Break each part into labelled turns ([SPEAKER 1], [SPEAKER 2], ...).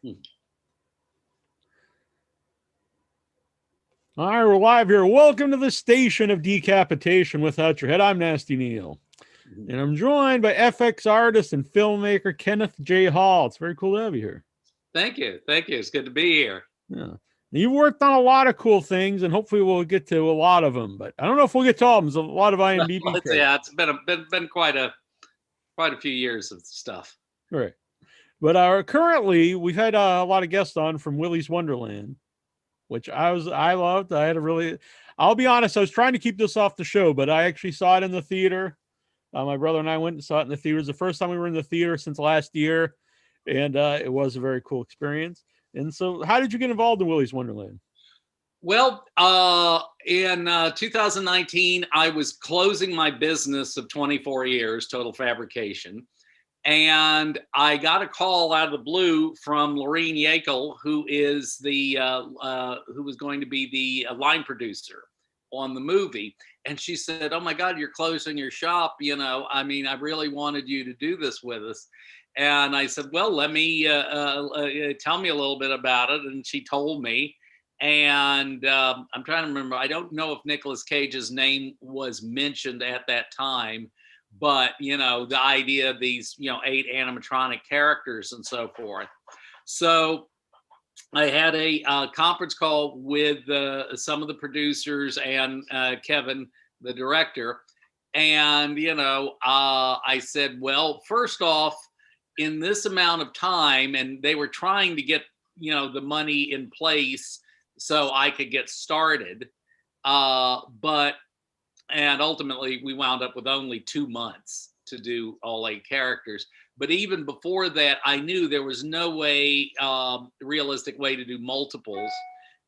[SPEAKER 1] Hmm.
[SPEAKER 2] All right, we're live here. Welcome to the station of decapitation without your head. I'm Nasty Neil, and I'm joined by FX artist and filmmaker Kenneth J. Hall. It's very cool to have you here.
[SPEAKER 1] Thank you. It's good to be here.
[SPEAKER 2] Yeah. You've worked on a lot of cool things, and hopefully we'll get to a lot of them. But I don't know if we'll get to all of them. There's a lot of IMDb credits.
[SPEAKER 1] Yeah, it's been quite a few years of stuff.
[SPEAKER 2] Right. But currently, we've had a lot of guests on from Willy's Wonderland, which I loved. I'll be honest, I was trying to keep this off the show, but I actually saw it in the theater. My brother and I went and saw it in the theater. It was the first time we were in the theater since last year, and it was a very cool experience. And so, how did you get involved in Willy's Wonderland?
[SPEAKER 1] Well, in 2019, I was closing my business of 24 years, Total Fabrication. And I got a call out of the blue from Linnea Quigley, who is who was going to be the line producer on the movie. And she said, "Oh my God, you're closing your shop. I really wanted you to do this with us." And I said, "Well, let me tell me a little bit about it." And she told me. And I'm trying to remember. I don't know if Nicolas Cage's name was mentioned at that time. But, the idea of these, 8 animatronic characters and so forth. So I had a conference call with some of the producers and Kevin, the director. And, I said, well, first off, in this amount of time, and they were trying to get, the money in place so I could get started. And ultimately, we wound up with only 2 months to do all 8 characters. But even before that, I knew there was no realistic way to do multiples.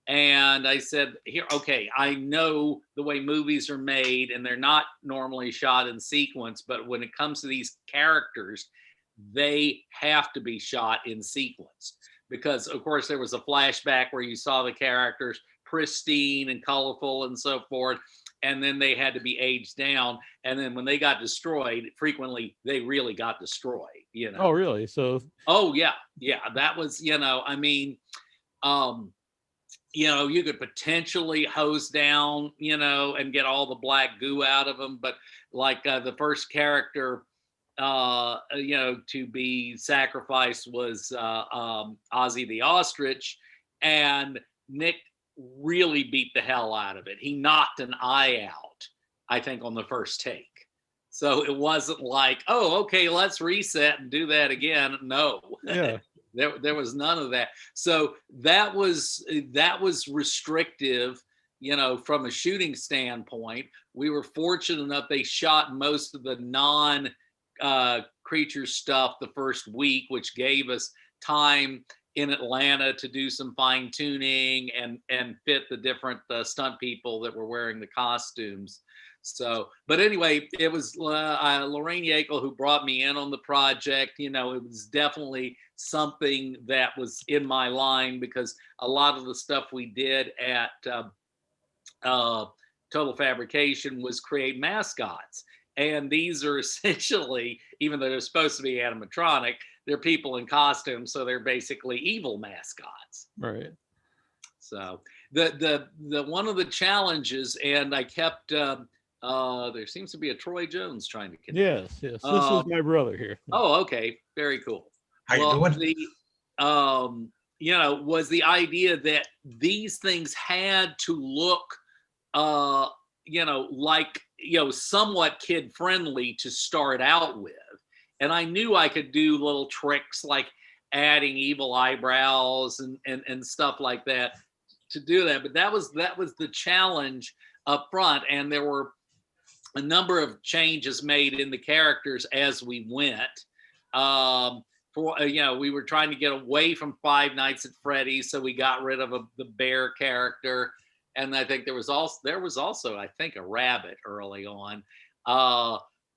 [SPEAKER 1] And I said, here, okay, I know the way movies are made, and they're not normally shot in sequence. But when it comes to these characters, they have to be shot in sequence. Because, of course, there was a flashback where you saw the characters pristine and colorful and so forth. And then they had to be aged down. And then when they got destroyed, frequently they really got destroyed,
[SPEAKER 2] Oh, really? So.
[SPEAKER 1] Oh, yeah. Yeah. That was, you could potentially hose down, and get all the black goo out of them. But like the first character, to be sacrificed was Ozzy the Ostrich. And Nick really beat the hell out of it. He knocked an eye out, I think, on the first take. So it wasn't like, oh, okay, let's reset and do that again. No,
[SPEAKER 2] yeah.
[SPEAKER 1] there was none of that. So that was restrictive, from a shooting standpoint. We were fortunate enough they shot most of the non creature stuff the first week, which gave us time in Atlanta to do some fine tuning and fit the different stunt people that were wearing the costumes. So, but anyway, it was Linnea Quigley who brought me in on the project. It was definitely something that was in my line, because a lot of the stuff we did at Total Fabrication was create mascots. And these are essentially, even though they're supposed to be animatronic, they're people in costumes, so they're basically evil mascots.
[SPEAKER 2] Right.
[SPEAKER 1] So the one of the challenges, and I kept there seems to be a Troy Jones trying to connect.
[SPEAKER 2] Yes. This is my brother here.
[SPEAKER 1] Oh, okay, very cool.
[SPEAKER 3] How you doing?
[SPEAKER 1] Was the idea that these things had to look like, somewhat kid friendly to start out with. And I knew I could do little tricks like adding evil eyebrows and stuff like that to do that. But that was the challenge up front. And there were a number of changes made in the characters as we went. We were trying to get away from Five Nights at Freddy's, so we got rid of the bear character. And I think there was also I think a rabbit early on.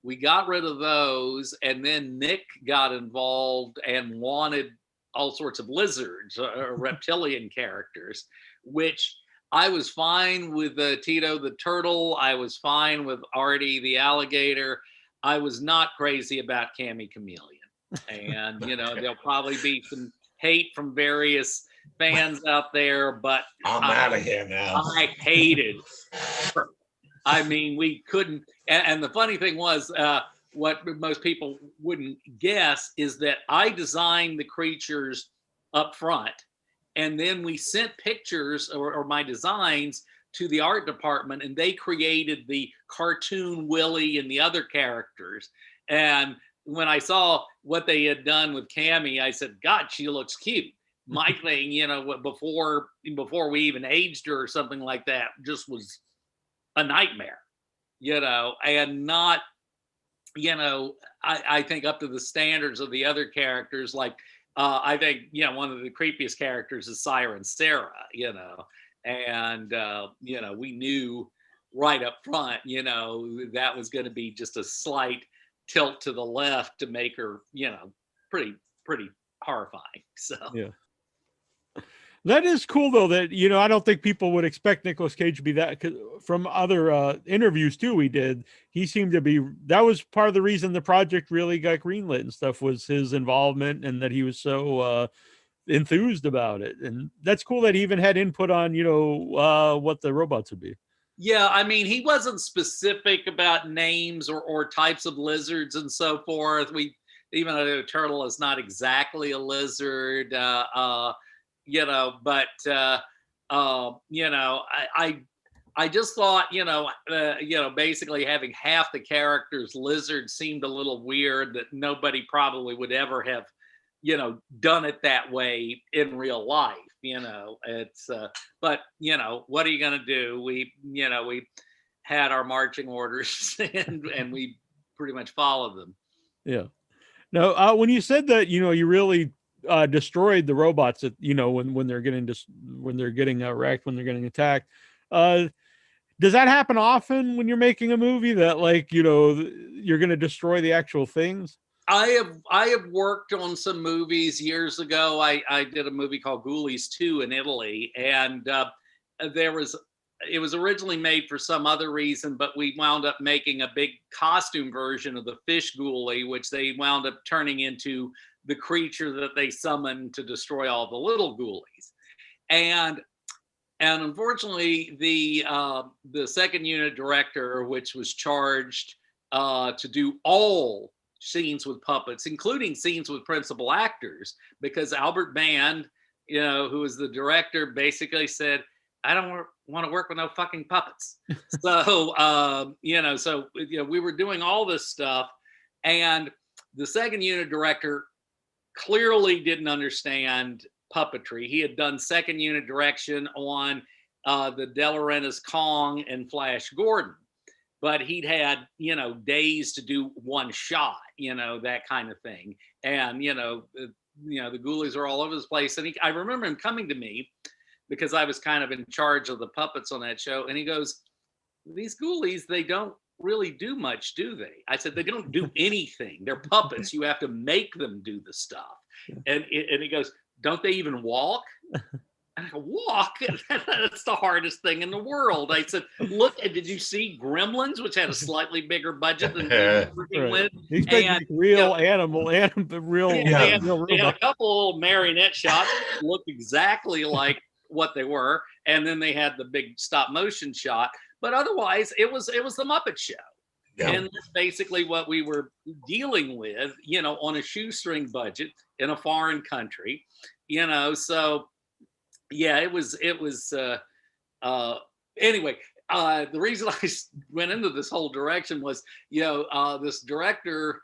[SPEAKER 1] We got rid of those, and then Nick got involved and wanted all sorts of lizards or reptilian characters, which I was fine with Tito the turtle. I was fine with Artie the alligator. I was not crazy about Cammy Chameleon. And, there'll probably be some hate from various fans out there, but
[SPEAKER 3] I'm out of here now.
[SPEAKER 1] I hated her. I mean, we couldn't. And the funny thing was, what most people wouldn't guess is that I designed the creatures up front, and then we sent pictures or my designs to the art department, and they created the cartoon Willie and the other characters. And when I saw what they had done with Cammy, I said, God, she looks cute. My thing, before we even aged her or something like that, just was a nightmare, and not, I think up to the standards of the other characters. Like, I think, one of the creepiest characters is Siren Sarah, and, we knew right up front, that was going to be just a slight tilt to the left to make her, pretty horrifying. So,
[SPEAKER 2] yeah. That is cool, though, that, I don't think people would expect Nicolas Cage to be that, 'cause from other interviews, too, we did. He seemed to be, that was part of the reason the project really got greenlit and stuff, was his involvement and that he was so enthused about it. And that's cool that he even had input on, what the robots would be.
[SPEAKER 1] Yeah, I mean, he wasn't specific about names or types of lizards and so forth. Even though a turtle is not exactly a lizard, but I just thought, basically having half the characters lizards seemed a little weird, that nobody probably would ever have, done it that way in real life. It's but what are you going to do? We had our marching orders and we pretty much followed them.
[SPEAKER 2] Yeah. Now, when you said that, you really destroyed the robots that, when they're getting wrecked, when they're getting attacked, does that happen often when you're making a movie, that, like, you're going to destroy the actual things?
[SPEAKER 1] I have worked on some movies years ago. I did a movie called Ghoulies 2 in Italy, and it was originally made for some other reason, but we wound up making a big costume version of the fish ghoulie, which they wound up turning into the creature that they summoned to destroy all the little ghoulies. And unfortunately, the second unit director, which was charged to do all scenes with puppets, including scenes with principal actors, because Albert Band, who was the director, basically said, I don't want to work with no fucking puppets. So, we were doing all this stuff, and the second unit director clearly didn't understand puppetry. He had done second unit direction on the De Laurentiis Kong and Flash Gordon, but he'd had, days to do one shot, that kind of thing. And, the ghoulies are all over this place. And I remember him coming to me, because I was kind of in charge of the puppets on that show. And he goes, these ghoulies, they don't really do much, do they? I said, they don't do anything. They're puppets. You have to make them do the stuff. And he goes, don't they even walk? And I go, walk? That's the hardest thing in the world. I said, look, did you see Gremlins, which had a slightly bigger budget than working with?
[SPEAKER 2] He's making real animal, real.
[SPEAKER 1] They had a couple little marionette shots that looked exactly like what they were, and then they had the big stop motion shot. But otherwise, it was the Muppet Show. Yeah. And that's basically what we were dealing with, on a shoestring budget in a foreign country, so yeah, it was anyway, the reason I went into this whole direction was, this director,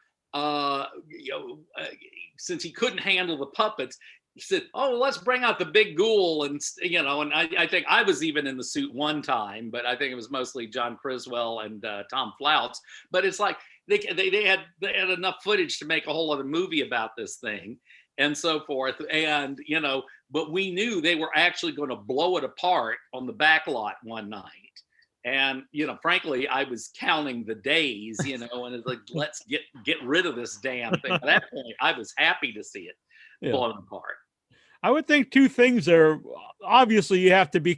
[SPEAKER 1] since he couldn't handle the puppets, he said, oh, let's bring out the big ghoul. And, and I think I was even in the suit one time, but I think it was mostly John Criswell and Tom Flouts. But it's like they had enough footage to make a whole other movie about this thing and so forth. And, but we knew they were actually going to blow it apart on the back lot one night. And, frankly, I was counting the days, and it's like, let's get rid of this damn thing. At that point, I was happy to see it blown apart.
[SPEAKER 2] I would think two things there. Obviously, you have to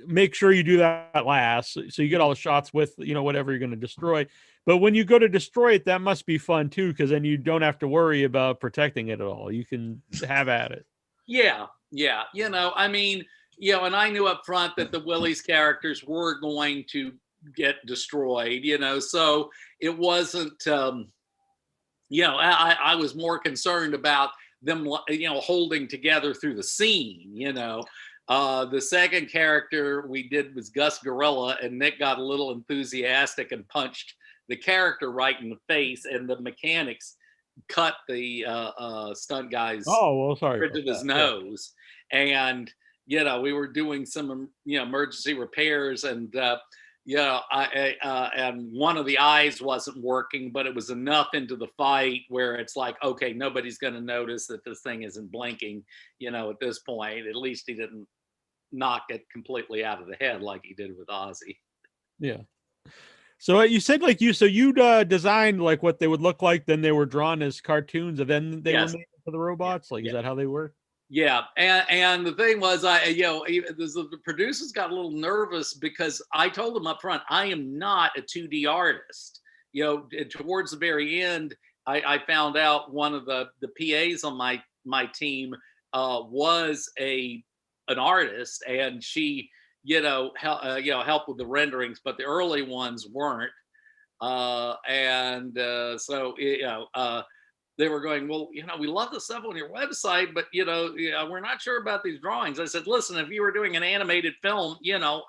[SPEAKER 2] make sure you do that last, so you get all the shots with, whatever you're going to destroy. But when you go to destroy it, that must be fun too, because then you don't have to worry about protecting it at all. You can have at it.
[SPEAKER 1] Yeah, yeah. I mean, and I knew up front that the Willie's characters were going to get destroyed, so it wasn't, I was more concerned about them, holding together through the scene. The second character we did was Gus Gorilla, and Nick got a little enthusiastic and punched the character right in the face, and the mechanics cut the stunt guy's
[SPEAKER 2] Oh, well, sorry
[SPEAKER 1] bridge
[SPEAKER 2] about
[SPEAKER 1] of his
[SPEAKER 2] that. Yeah.
[SPEAKER 1] nose. And, we were doing some, emergency repairs, and, and one of the eyes wasn't working, but it was enough into the fight where it's like, okay, nobody's going to notice that this thing isn't blinking, at this point. At least he didn't knock it completely out of the head like he did with Ozzy.
[SPEAKER 2] Yeah. So you said so you designed like what they would look like, then they were drawn as cartoons, and then they were made for the robots. Is that how they work?
[SPEAKER 1] Yeah, and the thing was, the producers got a little nervous because I told them up front, I am not a 2D artist. Towards the very end, I found out one of the PAs on my team was an artist, and she helped with the renderings, but the early ones weren't. So they were going, well, we love the stuff on your website, but we're not sure about these drawings. I said, listen, if you were doing an animated film,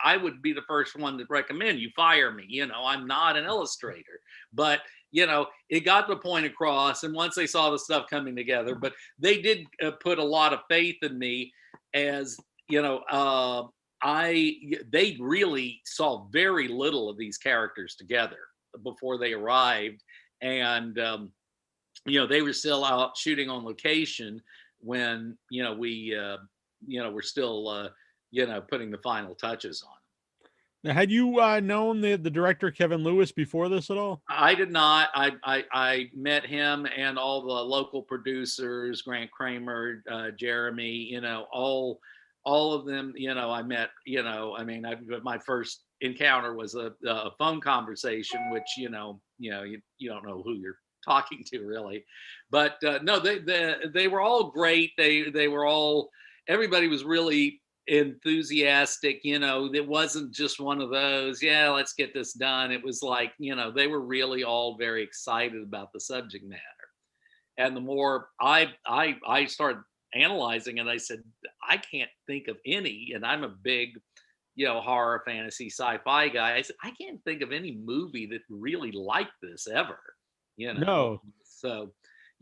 [SPEAKER 1] I would be the first one to recommend you fire me. I'm not an illustrator, but it got the point across. And once they saw the stuff coming together, but they did put a lot of faith in me, as they really saw very little of these characters together before they arrived. And, they were still out shooting on location when, we, were still, putting the final touches on.
[SPEAKER 2] Now, had you known the director Kevin Lewis before this at all?
[SPEAKER 1] I did not. I met him and all the local producers, Grant Kramer, Jeremy, all of them, I met, my first encounter was a phone conversation, which, you don't know who you're talking to really, but no, they were all great. They were all, everybody was really enthusiastic. It wasn't just one of those, yeah, let's get this done. It was like, they were really all very excited about the subject matter. And the more I started analyzing it, I said, I can't think of any, and I'm a big horror, fantasy, sci-fi guy. I said, I can't think of any movie that really liked this ever.
[SPEAKER 2] No.
[SPEAKER 1] So,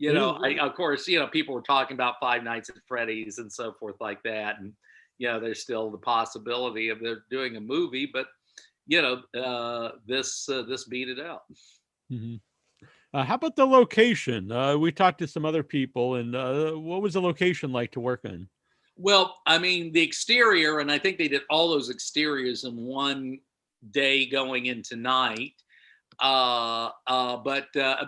[SPEAKER 1] of course, people were talking about Five Nights at Freddy's and so forth like that. And, there's still the possibility of they're doing a movie, but, this beat it out.
[SPEAKER 2] Mm-hmm. How about the location? We talked to some other people, and what was the location like to work in?
[SPEAKER 1] Well, the exterior, and I think they did all those exteriors in one day going into night. But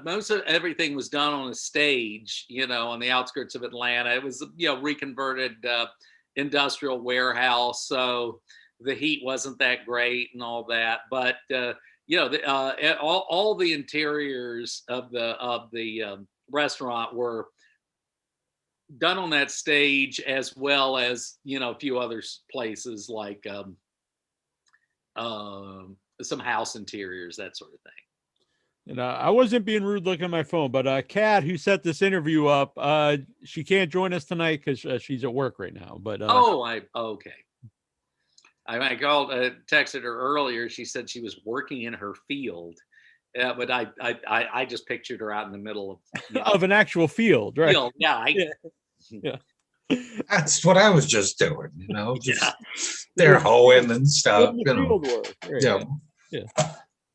[SPEAKER 1] most of everything was done on a stage, on the outskirts of Atlanta. It was, reconverted industrial warehouse, so the heat wasn't that great and all that. But all the interiors of the restaurant were done on that stage, as well as a few other places like some house interiors, that sort of thing.
[SPEAKER 2] And I wasn't being rude looking at my phone, but Kat, who set this interview up, she can't join us tonight because she's at work right now. But
[SPEAKER 1] okay. I called, texted her earlier. She said she was working in her field, but I just pictured her out in the middle of
[SPEAKER 2] of an actual field, right?
[SPEAKER 1] Field. Yeah,
[SPEAKER 2] yeah.
[SPEAKER 3] That's what I was just doing, just they're hoeing and stuff,
[SPEAKER 2] Field work. Right.
[SPEAKER 3] Yeah.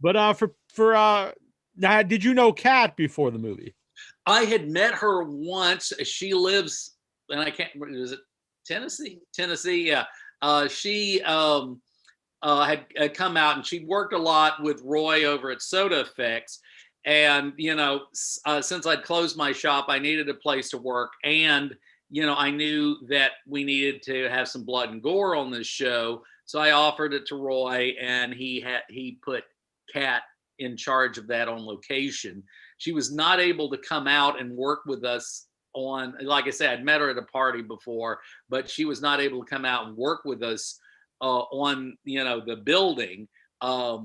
[SPEAKER 2] But for now, did you know Kat before the movie?
[SPEAKER 1] I had met her once. She lives, and I can't remember, is it Tennessee? Tennessee, yeah. She had come out, and she worked a lot with Roy over at Soda Effects. And, since I'd closed my shop, I needed a place to work. And, I knew that we needed to have some blood and gore on this show. So I offered it to Roy, and he put Kat in charge of that on location. She was not able to come out and work with us on, like I said, I'd met her at a party before, but she was not able to come out and work with us on, the building. A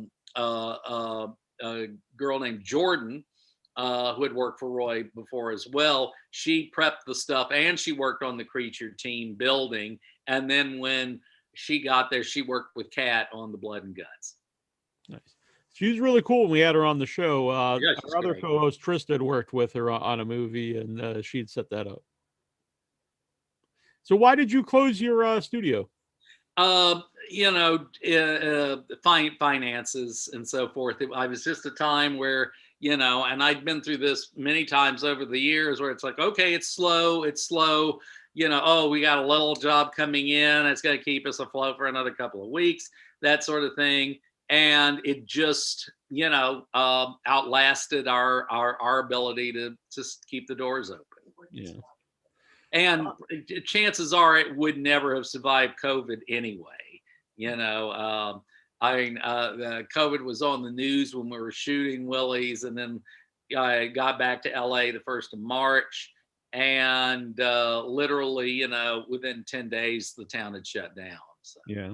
[SPEAKER 1] girl named Jordan, who had worked for Roy before as well. She prepped the stuff and she worked on the creature team building. And then when she got there, she worked with Kat on the Blood and Guts.
[SPEAKER 2] Nice. She was really cool when we had her on the show.
[SPEAKER 1] Yeah,
[SPEAKER 2] our other co-host Trista had worked with her on a movie, and she'd set that up. So why did you close your studio?
[SPEAKER 1] Finances and so forth. I was just a time where, and I'd been through this many times over the years where it's like, okay, it's slow. Oh, we got a little job coming in. It's going to keep us afloat for another couple of weeks, that sort of thing. And it just, outlasted our ability to just keep the doors open.
[SPEAKER 2] Yeah.
[SPEAKER 1] And chances are it would never have survived COVID anyway. COVID was on the news when we were shooting Willie's, and then I got back to LA the 1st of March. And literally, within 10 days, the town had shut down. So.
[SPEAKER 2] Yeah.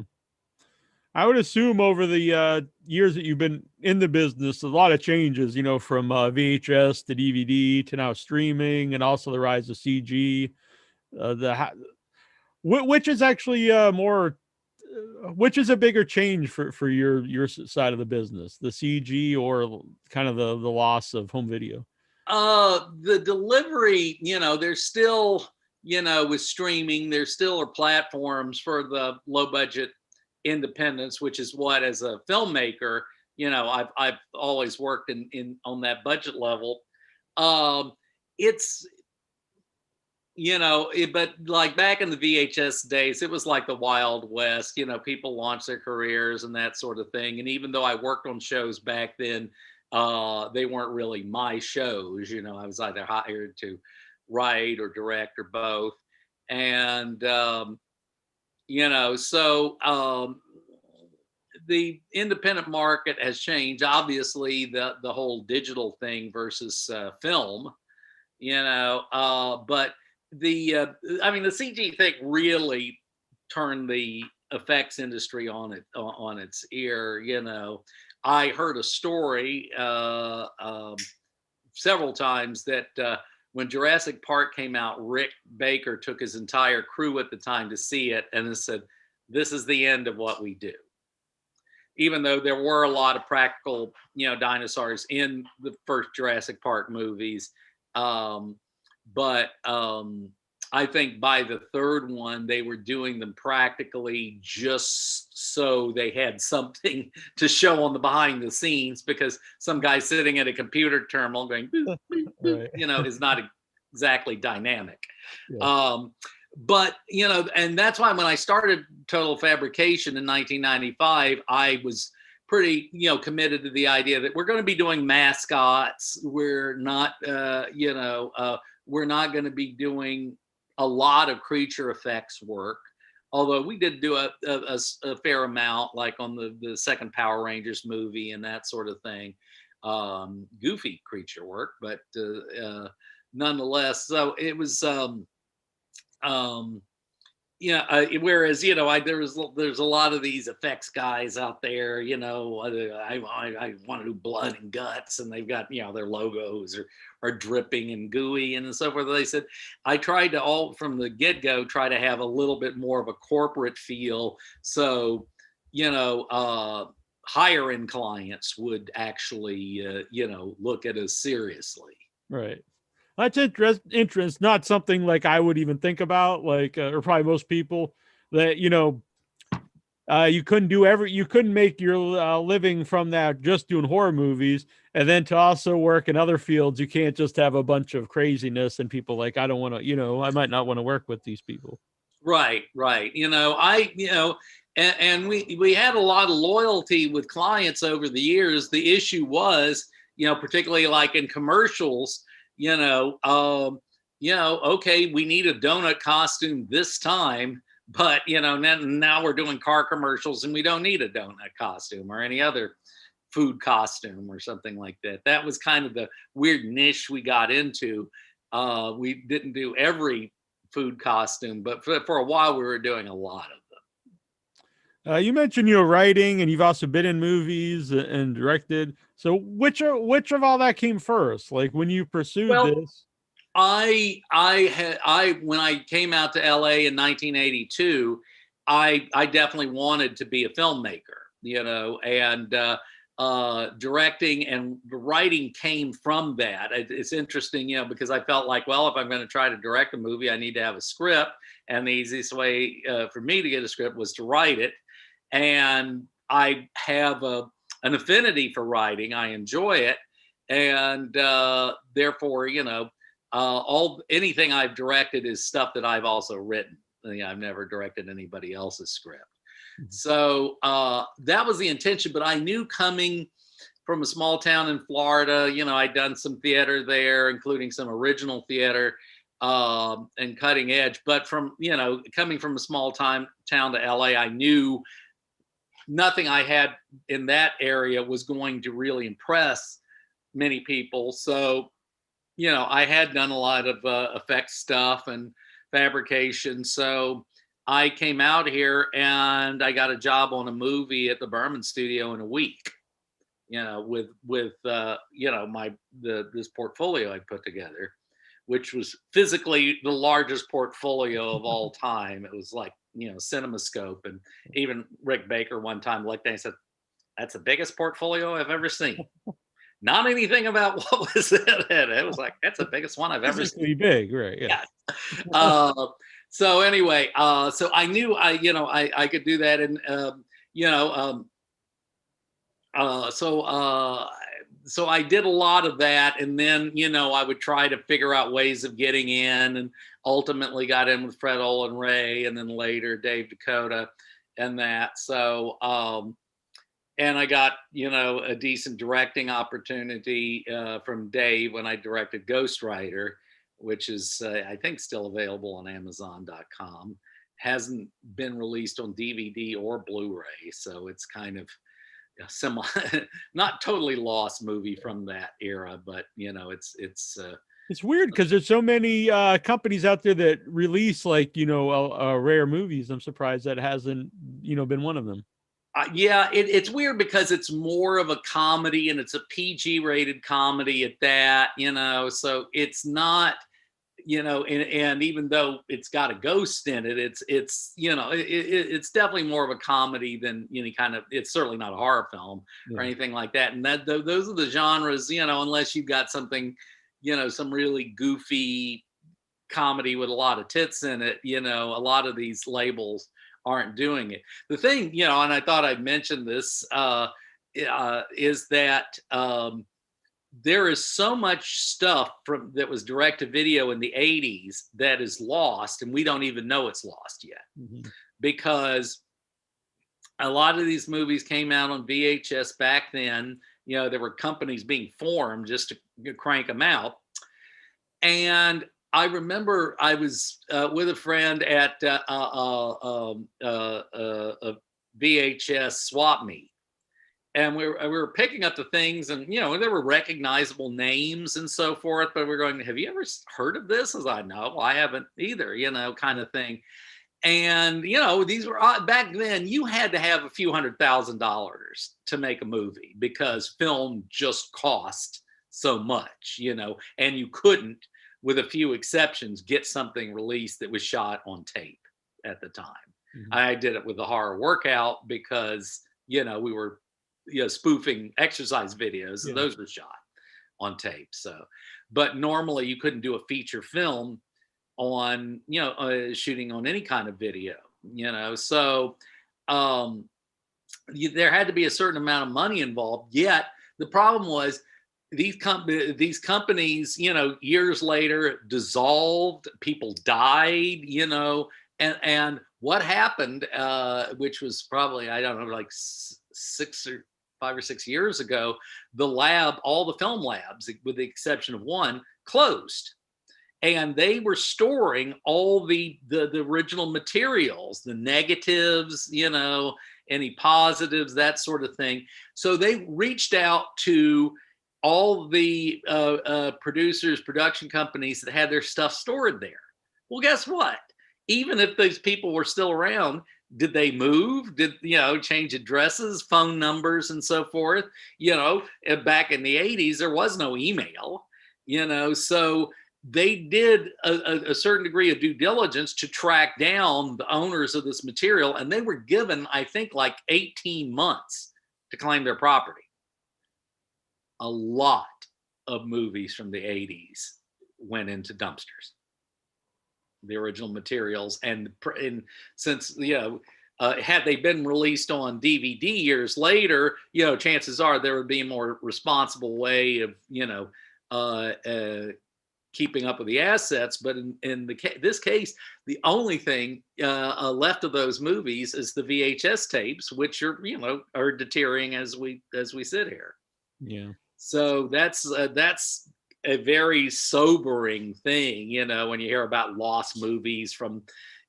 [SPEAKER 2] I would assume over the years that you've been in the business, a lot of changes, from VHS to DVD to now streaming, and also the rise of CG. Which is actually which is a bigger change for your side of the business, the CG or kind of the loss of home video?
[SPEAKER 1] The delivery, there's still, with streaming, there still are platforms for the low budget independence, which is what, as a filmmaker, I've always worked in on that budget level. It's, but like back in the VHS days, it was like the Wild West. People launched their careers and that sort of thing. And even though I worked on shows back then, they weren't really my shows. I was either hired to write or direct or both. And the independent market has changed. Obviously, the whole digital thing versus film, but the CG thing really turned the effects industry on its ear. I heard a story several times that when Jurassic Park came out, Rick Baker took his entire crew at the time to see it and said, "This is the end of what we do." Even though there were a lot of practical, dinosaurs in the first Jurassic Park movies. But I think by the third one, they were doing them practically just so they had something to show on the behind the scenes, because some guy sitting at a computer terminal going, boop, boop, boop,
[SPEAKER 2] Right.
[SPEAKER 1] is not exactly dynamic.
[SPEAKER 2] Yeah.
[SPEAKER 1] But, and that's why when I started Total Fabrication in 1995, I was pretty, committed to the idea that we're going to be doing mascots. We're not, we're not going to be doing a lot of creature effects work. Although we did do a fair amount, like on the second Power Rangers movie and that sort of thing. Goofy creature work, but nonetheless, so it was, whereas there's a lot of these effects guys out there, I want to do blood and guts, and they've got their logos are dripping and gooey and so forth. They said I tried to all from the get-go try to have a little bit more of a corporate feel, so higher end clients would actually look at us seriously.
[SPEAKER 2] Right. That's interest, not something like I would even think about, like, or probably most people, that, you couldn't make your living from that just doing horror movies, and then to also work in other fields. You can't just have a bunch of craziness and people like, I don't want to, I might not want to work with these people.
[SPEAKER 1] Right. And we had a lot of loyalty with clients over the years. The issue was, particularly like in commercials, okay, we need a donut costume this time, but now we're doing car commercials and we don't need a donut costume or any other food costume or something like that. That was kind of the weird niche we got into. We didn't do every food costume, but for a while we were doing a lot of them.
[SPEAKER 2] You mentioned you're writing, and you've also been in movies and directed. So which of all that came first? Like when you pursued this?
[SPEAKER 1] When I came out to LA in 1982, I definitely wanted to be a filmmaker, and directing and writing came from that. It's interesting, because I felt like, well, if I'm going to try to direct a movie, I need to have a script, and the easiest way for me to get a script was to write it. And I have an affinity for writing. I enjoy it, and therefore, anything I've directed is stuff that I've also written. I've never directed anybody else's script. So that was the intention, but I knew coming from a small town in Florida, I'd done some theater there, including some original theater and cutting edge. But coming from a small town to LA, I knew nothing I had in that area was going to really impress many people. So, I had done a lot of effects stuff and fabrication. So I came out here and I got a job on a movie at the Berman studio in a week, with this portfolio I put together, which was physically the largest portfolio of all time. It was like, CinemaScope, and even Rick Baker one time looked at it and said, "That's the biggest portfolio I've ever seen." Not anything about what was in it. It was like, that's the biggest one I've ever seen.
[SPEAKER 2] Big, right? Yeah.
[SPEAKER 1] So anyway, so I knew I could do that, and so I did a lot of that, and then I would try to figure out ways of getting in, and ultimately got in with Fred Olen Ray, and then later Dave Dakota, and that. So and I got a decent directing opportunity from Dave when I directed Ghost Rider, which is I think still available on Amazon.com. Hasn't been released on DVD or Blu-ray, so it's kind of not totally lost movie from that era, but it's
[SPEAKER 2] weird because there's so many companies out there that release rare movies. I'm surprised that hasn't been one of them.
[SPEAKER 1] Yeah, it's weird because it's more of a comedy, and it's a PG rated comedy at that, so it's not, and even though it's got a ghost in it, it's definitely more of a comedy than any kind of, it's certainly not a horror film or anything like that. And those are the genres, unless you've got something, some really goofy comedy with a lot of tits in it, a lot of these labels aren't doing it. The thing, and I thought I'd mention this, is that there is so much stuff that was direct to video in the 80s that is lost, and we don't even know it's lost yet, because a lot of these movies came out on VHS back then. There were companies being formed just to crank them out. And I remember I was with a friend at a VHS swap meet, and we were picking up the things, and there were recognizable names and so forth. But we're going, "Have you ever heard of this?" As I know, I haven't either, kind of thing. And these were back then. You had to have a few $100,000 to make a movie because film just cost so much, and you couldn't, with a few exceptions, get something released that was shot on tape at the time. I did it with the Horror Workout because, we were, spoofing exercise videos, and those were shot on tape. So, but normally you couldn't do a feature film on, shooting on any kind of video, so there had to be a certain amount of money involved. Yet the problem was, these companies, years later dissolved, people died, and what happened, which was probably, I don't know, like 5 or 6 years ago, all the film labs, with the exception of one, closed. And they were storing all the original materials, the negatives, any positives, that sort of thing. So they reached out to all the producers, production companies that had their stuff stored there. Well, guess what? Even if those people were still around, did they move? Did, change addresses, phone numbers, and so forth? Back in the 80s, there was no email, so they did a certain degree of due diligence to track down the owners of this material. And they were given, I think, like 18 months to claim their property. A lot of movies from the 80s went into dumpsters, the original materials. And since, had they been released on DVD years later, chances are there would be a more responsible way of, keeping up with the assets. But in this case, the only thing left of those movies is the VHS tapes, which are deteriorating as we sit here.
[SPEAKER 2] Yeah.
[SPEAKER 1] So that's a very sobering thing, when you hear about lost movies from,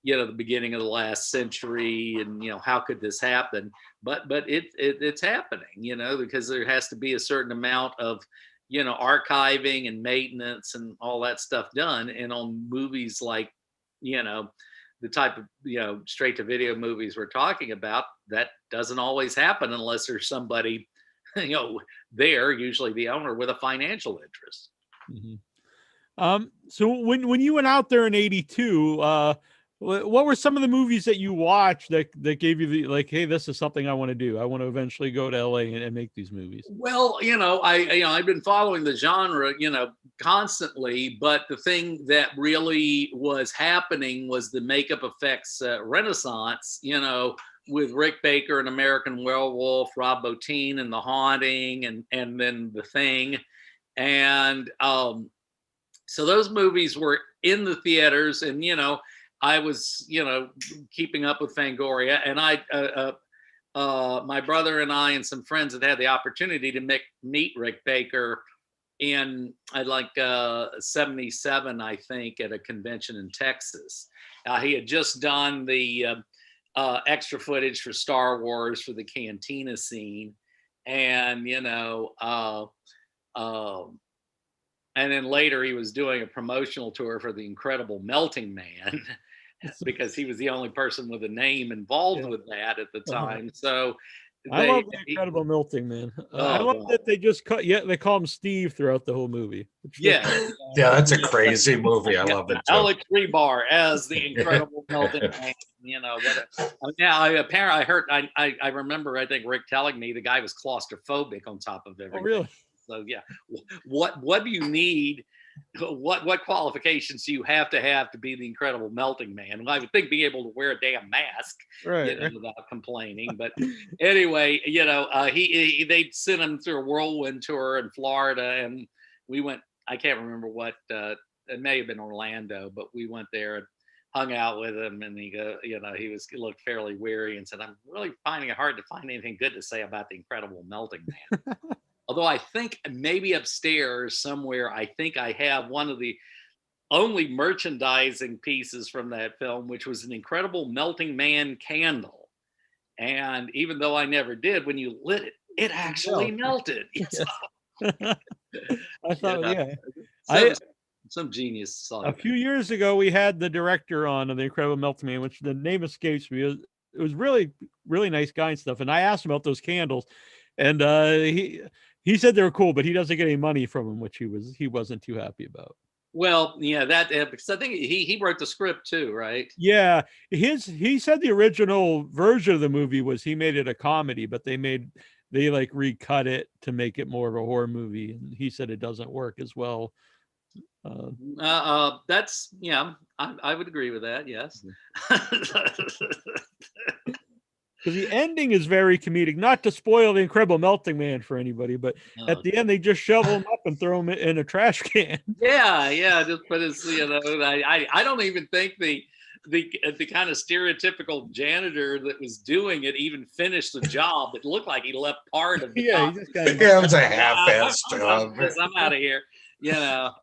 [SPEAKER 1] the beginning of the last century, and how could this happen? But it's happening, because there has to be a certain amount of archiving and maintenance and all that stuff done. And on movies like, the type of, straight to video movies we're talking about, that doesn't always happen unless there's somebody, there, usually the owner, with a financial interest.
[SPEAKER 2] Mm-hmm. So when you went out there in 82, what were some of the movies that you watched that gave you hey, this is something I want to do. I want to eventually go to LA and make these movies.
[SPEAKER 1] Well, I've been following the genre, constantly, but the thing that really was happening was the makeup effects renaissance, with Rick Baker and American Werewolf, Rob Bottin and The Haunting, and then The Thing. And so those movies were in the theaters, and, I was, keeping up with Fangoria, and my brother and I and some friends had the opportunity to meet Rick Baker in 77, I think, at a convention in Texas. He had just done the extra footage for Star Wars for the Cantina scene, and and then later he was doing a promotional tour for The Incredible Melting Man, because he was the only person with a name involved with that at the time. So
[SPEAKER 2] I love The Incredible Melting Man. I love that they just they call him Steve throughout the whole movie.
[SPEAKER 3] Yeah, that's a crazy movie. I love it too.
[SPEAKER 1] Alex Rebar as the Incredible Melting Man. I remember, I think Rick telling me the guy was claustrophobic on top of everything.
[SPEAKER 2] Oh, really?
[SPEAKER 1] So yeah, what do you need? What qualifications do you have to be the Incredible Melting Man? Well, I would think being able to wear a damn mask,
[SPEAKER 2] right,
[SPEAKER 1] without complaining. But anyway, they'd sent him through a whirlwind tour in Florida, and we went. I can't remember what. It may have been Orlando, but we went there and hung out with him, and he looked fairly weary and said, "I'm really finding it hard to find anything good to say about the Incredible Melting Man." Although I think maybe upstairs somewhere, I think I have one of the only merchandising pieces from that film, which was an Incredible Melting Man candle. And even though I never did, when you lit it, it actually melted.
[SPEAKER 2] I thought,
[SPEAKER 1] some genius saw
[SPEAKER 2] a few years ago, we had the director on of The Incredible Melting Man, which the name escapes me. It was really, really nice guy and stuff. And I asked him about those candles, and he said they were cool, but he doesn't get any money from them, which he wasn't too happy about.
[SPEAKER 1] Well, yeah, because I think he wrote the script too, right?
[SPEAKER 2] Yeah, he said the original version of the movie was he made it a comedy, but they recut it to make it more of a horror movie, and he said it doesn't work as well.
[SPEAKER 1] That's I would agree with that. Yes.
[SPEAKER 2] Because the ending is very comedic. Not to spoil The Incredible Melting Man for anybody, but at the end they just shovel him up and throw him in a trash can.
[SPEAKER 1] Yeah. Just put his, I don't even think the kind of stereotypical janitor that was doing it even finished the job. It looked like he left part of the job.
[SPEAKER 3] It was a half-assed job.
[SPEAKER 1] I'm out of here,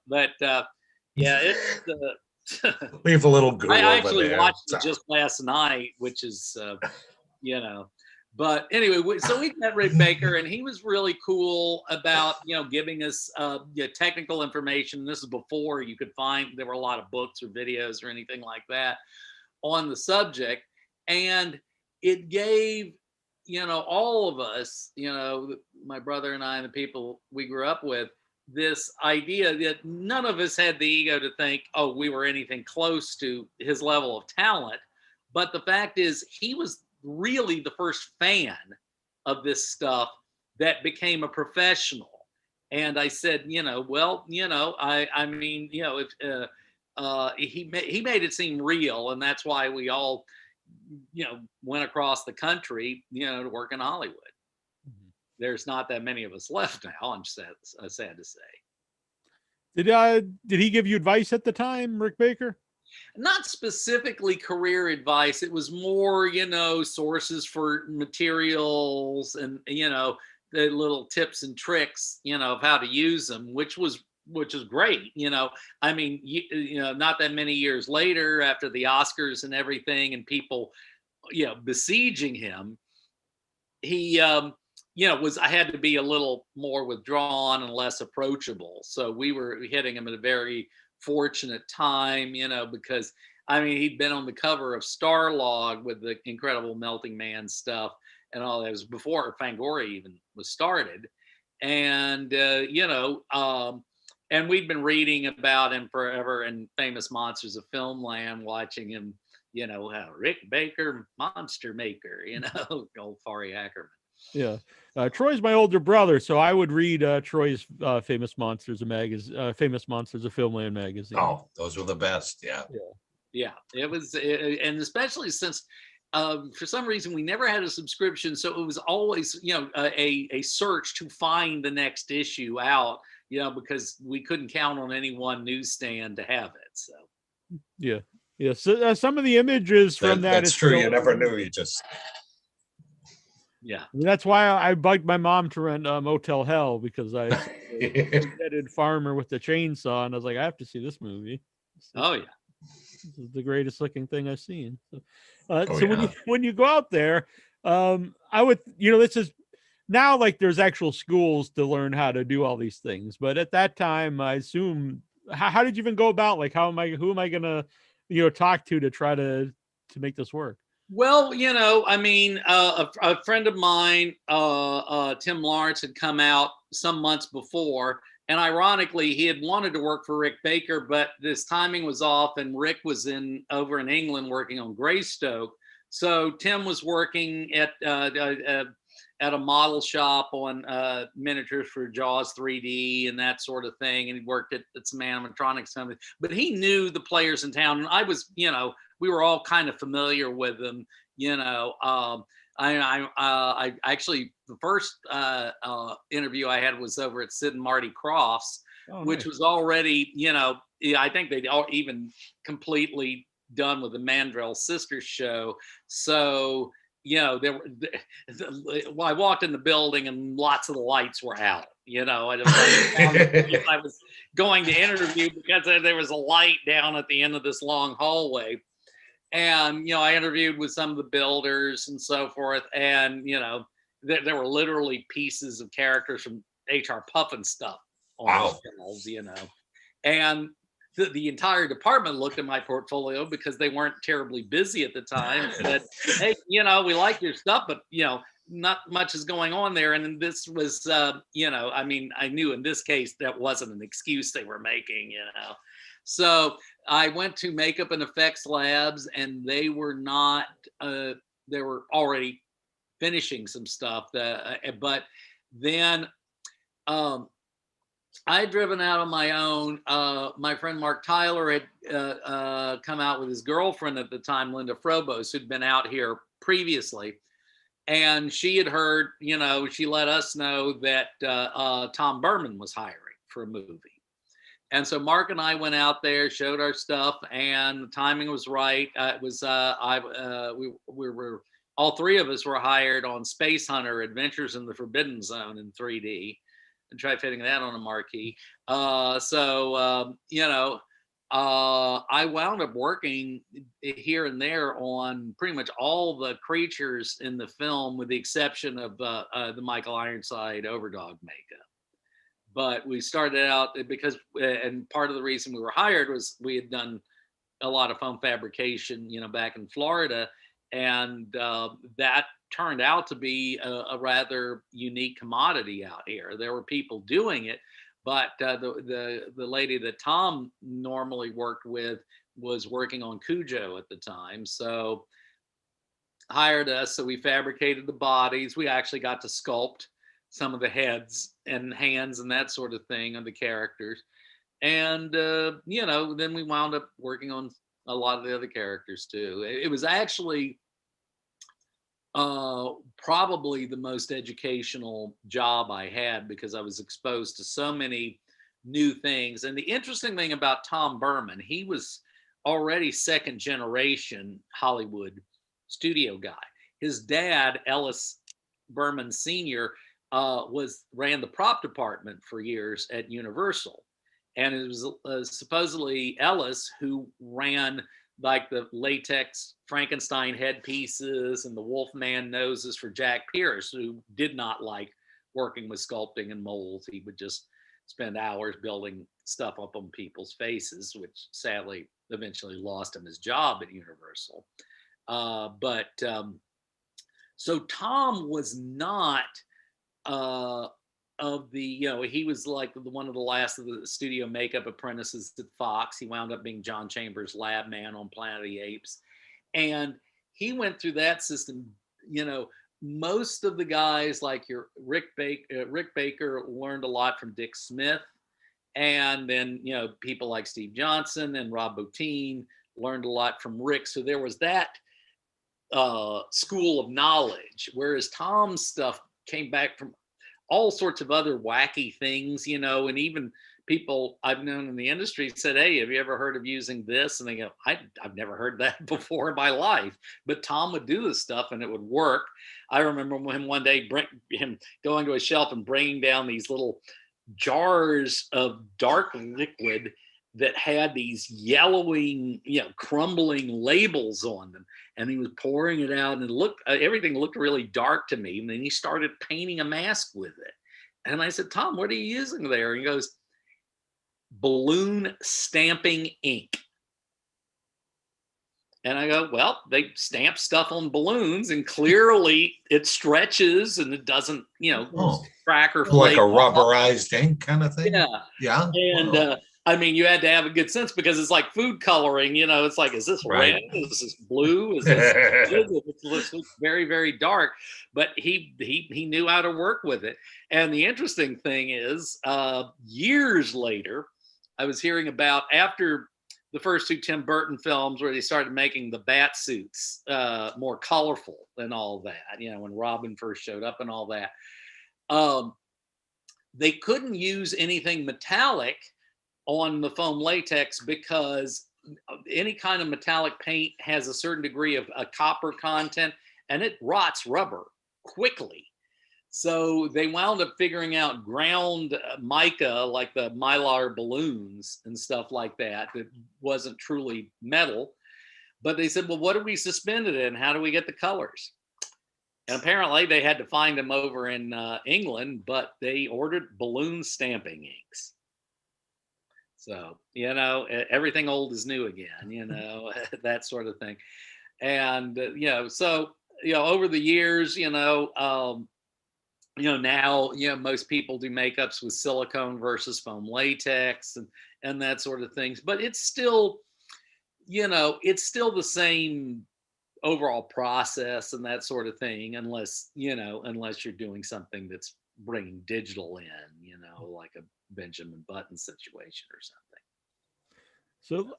[SPEAKER 1] But it's.
[SPEAKER 3] Leave a little goo.
[SPEAKER 1] I actually watched it just last night, which is, But anyway, so we met Rick Baker, and he was really cool about, giving us technical information. This is before you could find, there were a lot of books or videos or anything like that on the subject. And it gave, all of us, my brother and I and the people we grew up with, this idea that none of us had the ego to think, oh, we were anything close to his level of talent. But the fact is, he was really the first fan of this stuff that became a professional. And I said, he made it seem real, and that's why we all, went across the country, to work in Hollywood. Mm-hmm. There's not that many of us left now. I'm sad to say.
[SPEAKER 2] Did he give you advice at the time, Rick Baker?
[SPEAKER 1] Not specifically career advice. It was more, sources for materials and, the little tips and tricks, of how to use them, which is great. Not that many years later, after the Oscars and everything, and people, besieging him, he, I had to be a little more withdrawn and less approachable. So we were hitting him at a very fortunate time, because he'd been on the cover of Starlog with the Incredible Melting Man stuff and all that. It was before Fangoria even was started. And, and we'd been reading about him forever in Famous Monsters of Filmland, watching him, Rick Baker, Monster Maker, old Fari Ackerman.
[SPEAKER 2] Yeah. Troy's my older brother, so I would read Troy's Famous Monsters of Filmland magazine.
[SPEAKER 3] Oh, those were the best.
[SPEAKER 1] Yeah. It was, and especially since for some reason we never had a subscription, so it was always a search to find the next issue out, because we couldn't count on any one newsstand to have it. So
[SPEAKER 2] yeah. So some of the images from
[SPEAKER 3] that's true. You never knew. You just.
[SPEAKER 2] Yeah, that's why I bugged my mom to rent Motel Hell, because I headed farmer with the chainsaw, and I was like, I have to see this movie.
[SPEAKER 1] Oh yeah,
[SPEAKER 2] this is the greatest looking thing I've seen. So, when you go out there, I would, this is now like there's actual schools to learn how to do all these things, but at that time, I assume, how did you even go about, like, who am I gonna talk to try to make this work?
[SPEAKER 1] Well, a friend of mine, Tim Lawrence, had come out some months before, and ironically, he had wanted to work for Rick Baker, but this timing was off, and Rick was over in England working on Greystoke. So Tim was working at a model shop on miniatures for Jaws 3D and that sort of thing, and he worked at some animatronics company. But he knew the players in town, and I was, we were all kind of familiar with them, I actually, the first interview I had was over at Sid and Marty Crofts, which was already, I think they'd all even completely done with the Mandrell Sisters show. So, I walked in the building and lots of the lights were out. I was going to interview because there was a light down at the end of this long hallway. And, I interviewed with some of the builders and so forth. And, there were literally pieces of characters from H.R. Puffin stuff on the shelves, And the entire department looked at my portfolio because they weren't terribly busy at the time. Said, hey, we like your stuff, but, not much is going on there. And this was, I knew in this case that wasn't an excuse they were making, So I went to makeup and effects labs, and they were not, they were already finishing some stuff. But then I had driven out on my own. My friend Mark Tyler had come out with his girlfriend at the time, Linda Frobos, who'd been out here previously. And she had heard, she let us know that Tom Berman was hiring for a movie. And so Mark and I went out there, showed our stuff, and the timing was right. It was we were all three of us were hired on Space Hunter: Adventures in the Forbidden Zone in 3D, and try fitting that on a marquee. I wound up working here and there on pretty much all the creatures in the film, with the exception of the Michael Ironside Overdog makeup. But we started out because, and part of the reason we were hired was we had done a lot of foam fabrication, back in Florida, and that turned out to be a rather unique commodity out here. There were people doing it, but the lady that Tom normally worked with was working on Cujo at the time, so hired us. So we fabricated the bodies. We actually got to sculpt some of the heads and hands and that sort of thing of the characters. And then we wound up working on a lot of the other characters too. It was actually probably the most educational job I had, because I was exposed to so many new things. And the interesting thing about Tom Berman, he was already second generation Hollywood studio guy. His dad, Ellis Berman Sr., ran the prop department for years at Universal. And it was supposedly Ellis who ran like the latex Frankenstein headpieces and the Wolfman noses for Jack Pierce, who did not like working with sculpting and molds. He would just spend hours building stuff up on people's faces, which sadly eventually lost him his job at Universal. So Tom was not of the, he was like one of the last of the studio makeup apprentices at Fox. He wound up being John Chambers' lab man on Planet of the Apes. And he went through that system. Most of the guys like your Rick Baker learned a lot from Dick Smith. And then, people like Steve Johnson and Rob Bottin learned a lot from Rick. So there was that school of knowledge, whereas Tom's stuff came back from all sorts of other wacky things, and even people I've known in the industry said, "Hey, have you ever heard of using this?" And they go, I've never heard that before in my life. But Tom would do this stuff and it would work. I remember him one day, him going to a shelf and bringing down these little jars of dark liquid that had these yellowing, crumbling labels on them. And he was pouring it out, and everything looked really dark to me. And then he started painting a mask with it. And I said, "Tom, what are you using there?" And he goes, "Balloon stamping ink." And I go, "Well, they stamp stuff on balloons, and clearly it stretches and it doesn't, crack or
[SPEAKER 3] like a
[SPEAKER 1] off.
[SPEAKER 3] rubberized ink kind of thing."
[SPEAKER 1] Yeah. And
[SPEAKER 3] wow.
[SPEAKER 1] I mean, you had to have a good sense, because it's like food coloring. It's like, is this red? Is this blue? Is this? It looks very, very dark. But he knew how to work with it. And the interesting thing is, years later, I was hearing about, after the first two Tim Burton films, where they started making the bat suits more colorful and all that, when Robin first showed up and all that, they couldn't use anything metallic on the foam latex, because any kind of metallic paint has a certain degree of a copper content, and it rots rubber quickly. So they wound up figuring out ground mica, like the Mylar balloons and stuff like that wasn't truly metal. But they said, "Well, what do we suspend it in? How do we get the colors?" And apparently they had to find them over in England, but they ordered balloon stamping inks. So, everything old is new again, that sort of thing. And, so, over the years, now, most people do makeups with silicone versus foam latex and that sort of things. But it's still, it's still the same overall process and that sort of thing, unless you're doing something that's bringing digital in, like a Benjamin Button situation or something.
[SPEAKER 2] So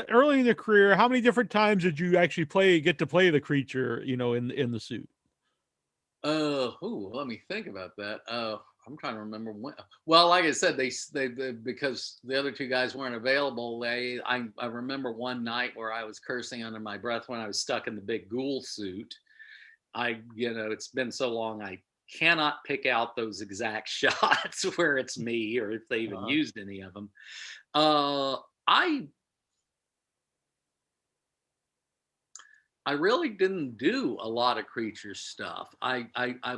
[SPEAKER 2] early in the career, how many different times did you actually get to play the creature, in the suit?
[SPEAKER 1] Let me think about that. I'm trying to remember when. Well, like I said, they because the other two guys weren't available. I remember one night where I was cursing under my breath when I was stuck in the big ghoul suit. It's been so long, I cannot pick out those exact shots where it's me, or if they even used any of them. I I really didn't do a lot of creature stuff. I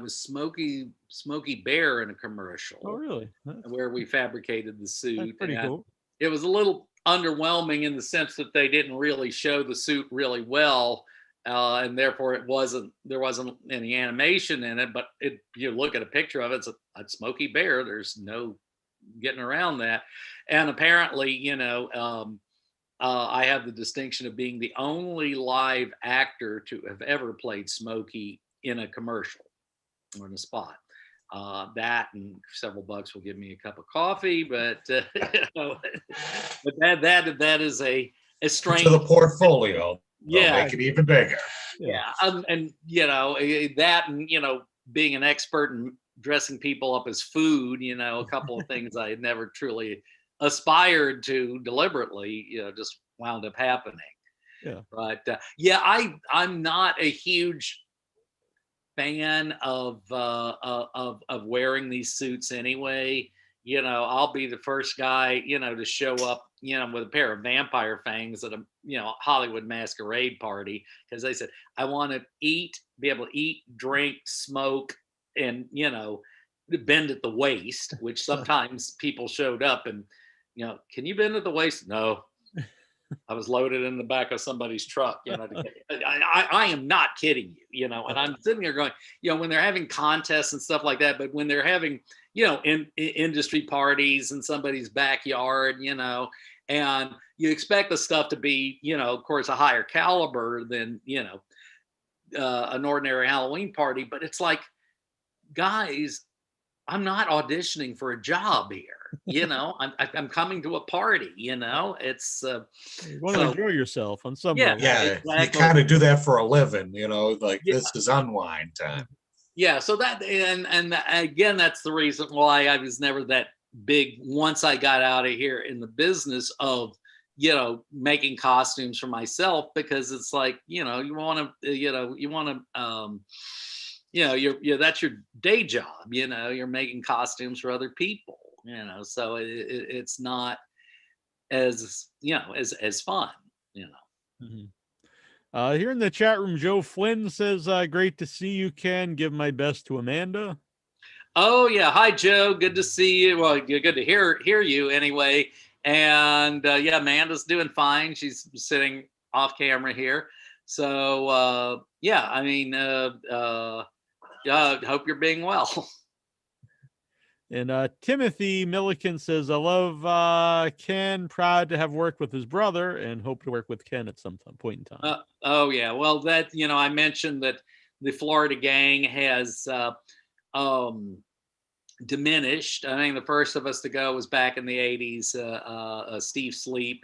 [SPEAKER 1] was Smokey Bear in a commercial.
[SPEAKER 2] Oh, really?
[SPEAKER 1] Where we fabricated the suit.
[SPEAKER 2] That's pretty
[SPEAKER 1] and
[SPEAKER 2] cool.
[SPEAKER 1] It was a little underwhelming in the sense that they didn't really show the suit really well, and therefore there wasn't any animation in it. But you look at a picture of it, it's a Smokey Bear. There's no getting around that. And apparently, I have the distinction of being the only live actor to have ever played Smokey in a commercial or in a spot. That and several bucks will give me a cup of coffee, but but that is a strange
[SPEAKER 3] to the portfolio.
[SPEAKER 1] Yeah,
[SPEAKER 3] Make it even bigger.
[SPEAKER 1] Yeah, and that, and being an expert in dressing people up as food, a couple of things I had never truly aspired to deliberately, just wound up happening.
[SPEAKER 2] Yeah.
[SPEAKER 1] But I'm not a huge fan of wearing these suits anyway. I'll be the first guy, to show up, with a pair of vampire fangs at a, Hollywood masquerade party, because they said, I want to be able to eat, drink, smoke, and, bend at the waist, which sometimes people showed up and, can you bend at the waist? No. I was loaded in the back of somebody's truck. I am not kidding you, and I'm sitting there going, when they're having contests and stuff like that, but when they're having, in industry parties in somebody's backyard, and you expect the stuff to be, of course, a higher caliber than, an ordinary Halloween party. But it's like, guys, I'm not auditioning for a job here. I'm coming to a party. It's
[SPEAKER 2] you want to enjoy yourself on some level.
[SPEAKER 3] Yeah,
[SPEAKER 1] exactly.
[SPEAKER 3] You kind of do that for a living. This is unwind time.
[SPEAKER 1] Yeah, so that and again, that's the reason why I was never that big once I got out of here in the business of making costumes for myself, because it's like you want to that's your day job. You're making costumes for other people. So it's not as as fun.
[SPEAKER 2] Mm-hmm. Here in the chat room, Joe Flynn says, "Great to see you, Ken. Give my best to Amanda."
[SPEAKER 1] Oh yeah, hi Joe. Good to see you. Well, good to hear you anyway. And Amanda's doing fine. She's sitting off camera here. So hope you're being well.
[SPEAKER 2] And Timothy Milliken says, "I love Ken. Proud to have worked with his brother, and hope to work with Ken at some point in time."
[SPEAKER 1] Oh yeah, well that I mentioned that the Florida gang has diminished. I think the first of us to go was back in the '80s. Steve Sleep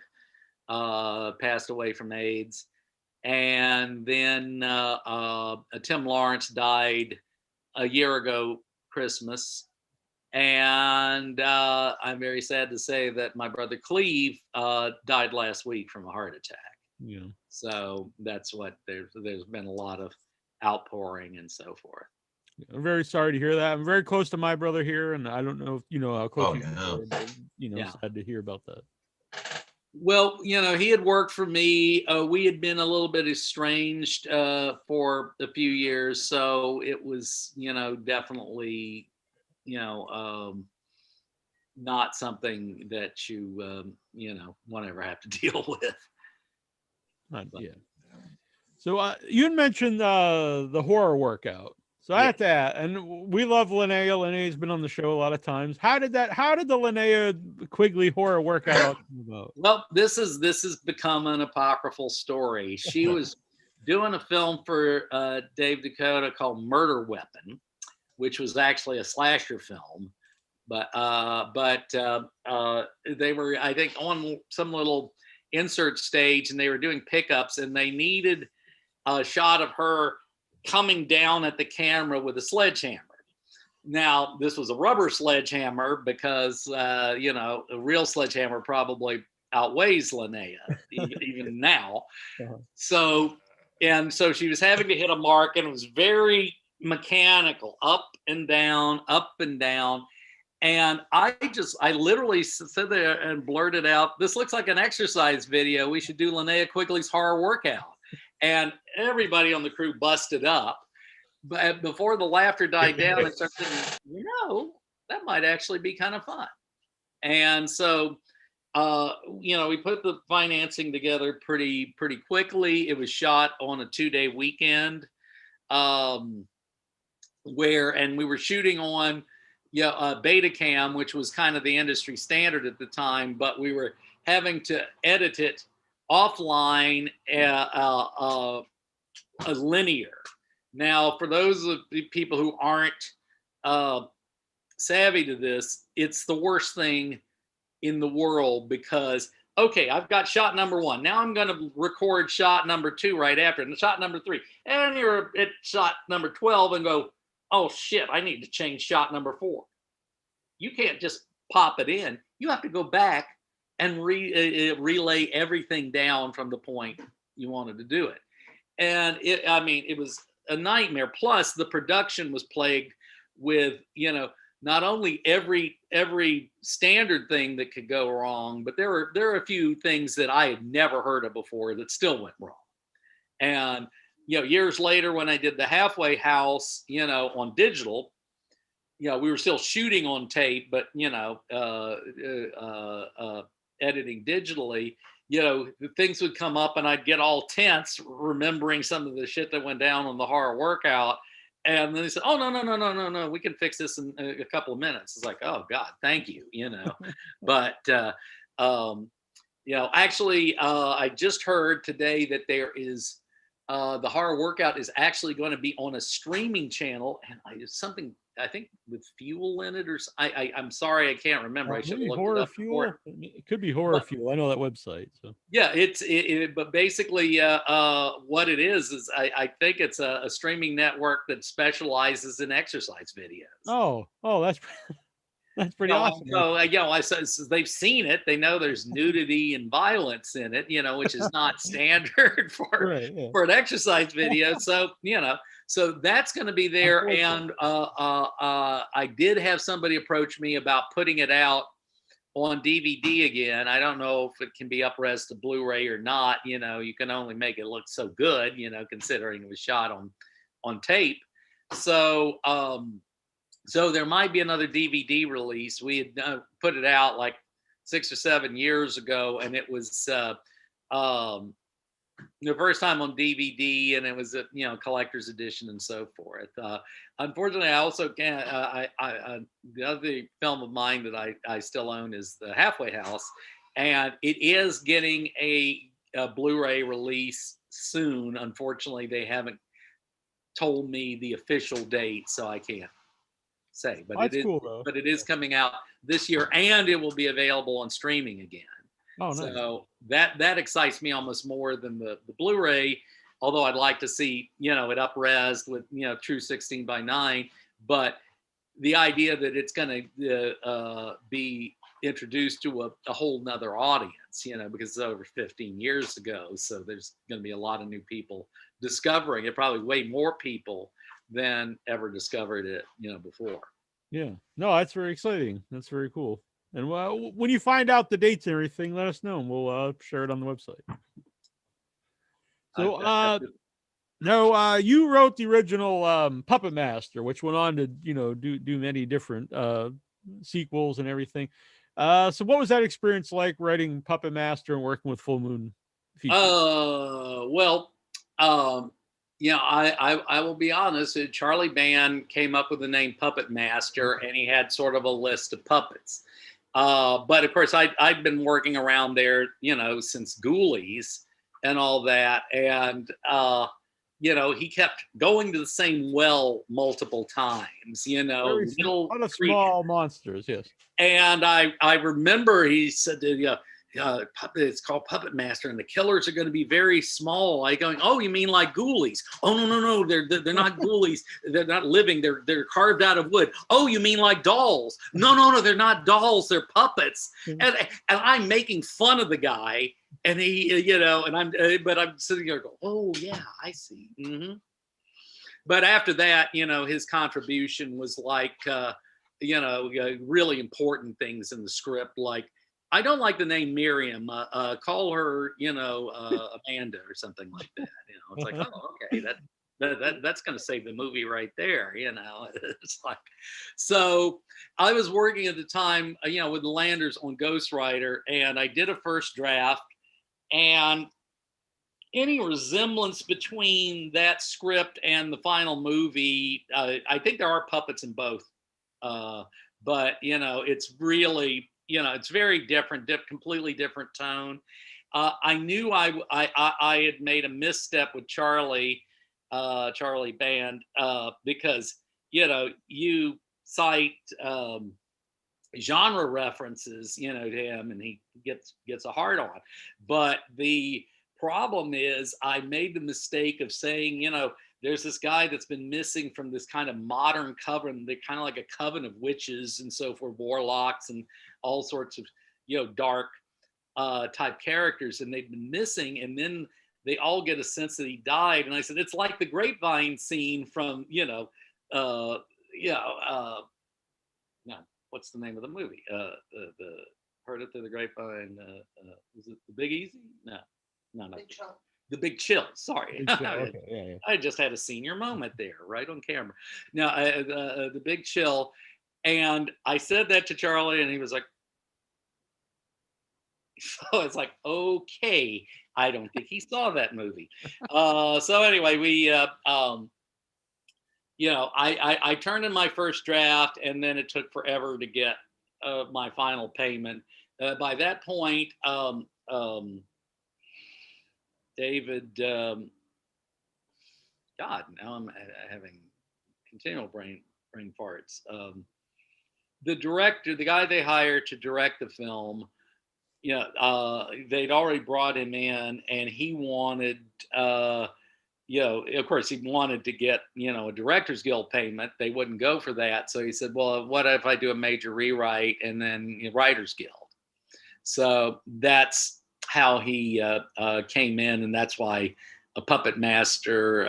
[SPEAKER 1] passed away from AIDS, and then Tim Lawrence died a year ago Christmas. And I'm very sad to say that my brother Cleve died last week from a heart attack.
[SPEAKER 2] Yeah.
[SPEAKER 1] So that's what there's been a lot of outpouring and so forth.
[SPEAKER 2] I'm very sorry to hear that. I'm very close to my brother here, and I don't know if you know how close sad to hear about that.
[SPEAKER 1] Well, he had worked for me. We had been a little bit estranged for a few years, so it was definitely not something that you won't ever have to deal with.
[SPEAKER 2] Yeah. So you had mentioned the horror workout. So at that, and we love Linnea. Linnea's been on the show a lot of times. How did the Linnea Quigley Horror Workout come about?
[SPEAKER 1] Well, this has become an apocryphal story. She was doing a film for Dave Dakota called Murder Weapon, which was actually a slasher film, but they were, I think, on some little insert stage, and they were doing pickups, and they needed a shot of her coming down at the camera with a sledgehammer. Now, this was a rubber sledgehammer because a real sledgehammer probably outweighs Linnea even now.
[SPEAKER 2] Uh-huh.
[SPEAKER 1] So she was having to hit a mark, and it was very mechanical, up and down. And I literally sat there and blurted out, "This looks like an exercise video. We should do Linnea Quigley's Horror Workout." And everybody on the crew busted up. But before the laughter died down, I started thinking, that might actually be kind of fun. And so, we put the financing together pretty quickly. It was shot on a 2-day weekend, and we were shooting on Betacam, which was kind of the industry standard at the time, but we were having to edit it offline linear. Now, for those of the people who aren't savvy to this, it's the worst thing in the world because, okay, I've got shot number 1. Now I'm going to record shot number 2 right after, and shot number 3. And you're at shot number 12 and go, oh shit, I need to change shot number 4. You can't just pop it in. You have to go back and relay everything down from the point you wanted to do it. And it was a nightmare. Plus, the production was plagued with, not only every standard thing that could go wrong, but there are a few things that I had never heard of before that still went wrong. And years later, when I did the Halfway House, on digital, we were still shooting on tape, but editing digitally. Things would come up and I'd get all tense remembering some of the shit that went down on the horror workout. And then they said, oh, no, we can fix this in a couple of minutes. It's like, oh God, thank you, But, actually, I just heard today that there is, the horror workout is actually going to be on a streaming channel. And something, I think with Fuel in it, or I'm sorry, I can't remember. I should look it up.
[SPEAKER 2] Fuel. It could be Horror Fuel. I know that website. So
[SPEAKER 1] yeah, but basically, what it is I think it's a streaming network that specializes in exercise videos.
[SPEAKER 2] Oh, that's pretty awesome.
[SPEAKER 1] So they've seen it. They know there's nudity and violence in it, which is not standard for an exercise video. So so that's going to be there. And I did have somebody approach me about putting it out on DVD again. I don't know if it can be up-res to Blu-ray or not. You can only make it look so good, considering it was shot on tape. So so there might be another DVD release. We had put it out like 6 or 7 years ago, and it was the first time on DVD, and it was a collector's edition and so forth. Unfortunately, I also can't. The other film of mine that I still own is the Halfway House, and it is getting a Blu-ray release soon. Unfortunately, they haven't told me the official date, so I can't say. But it is cool, but it is coming out this year, and it will be available on streaming again.
[SPEAKER 2] Oh, nice.
[SPEAKER 1] So that excites me almost more than the Blu-ray, although I'd like to see it up-resed with true 16:9. But the idea that it's going to be introduced to a whole nother audience, because it's over 15 years ago, so there's going to be a lot of new people discovering it. Probably way more people than ever discovered it, before.
[SPEAKER 2] Yeah, no, that's very exciting. That's very cool. And when you find out the dates and everything, let us know, and we'll share it on the website. So, no, you wrote the original Puppet Master, which went on to do many different sequels and everything. So, what was that experience like writing Puppet Master and working with Full Moon Features?
[SPEAKER 1] Well, I will be honest. Charlie Band came up with the name Puppet Master, and he had sort of a list of puppets. But of course, I'd been working around there, since Ghoulies and all that. And, he kept going to the same well multiple times,
[SPEAKER 2] a lot of small monsters, yes.
[SPEAKER 1] And I remember he said, it's called Puppet Master, and the killers are going to be very small. Like going, oh, you mean like Ghoulies? Oh, no, they're not Ghoulies. They're not living. They're carved out of wood. Oh, you mean like dolls? No, they're not dolls. They're puppets. And I'm making fun of the guy, and he, but I'm sitting there going, oh yeah, I see. Mm-hmm. But after that, his contribution was like, really important things in the script, like I don't like the name Miriam. Call her, Amanda or something like that. It's like, oh, okay, that's going to save the movie right there. It's like, so I was working at the time, with the Landers on Ghostwriter, and I did a first draft, and any resemblance between that script and the final movie, I think there are puppets in both, but it's really, it's very different, completely different tone. I knew I had made a misstep with Charlie Band, because you cite genre references to him, and he gets a hard on. But the problem is, I made the mistake of saying, there's this guy that's been missing from this kind of modern coven, they're kind of like a coven of witches and so forth, warlocks and all sorts of dark type characters, and they've been missing, and then they all get a sense that he died. And I said, it's like the grapevine scene from no, what's the name of the movie, the Heard It Through the Grapevine, was it The Big Easy? No, Big Chill. The Big Chill. Sorry, Big Chill. Okay. Yeah. I just had a senior moment there, right on camera. Now, The Big Chill, and I said that to Charlie, and he was like, so it's like, okay, I don't think he saw that movie. So anyway, we, I turned in my first draft, and then it took forever to get my final payment. By that point, David, God, now I'm having continual brain farts. The director, the guy they hired to direct the film, they'd already brought him in, and he wanted, of course, he wanted to get, a Directors Guild payment. They wouldn't go for that. So he said, well, what if I do a major rewrite and then Writers Guild? So that's how he came in, and that's why a puppet master,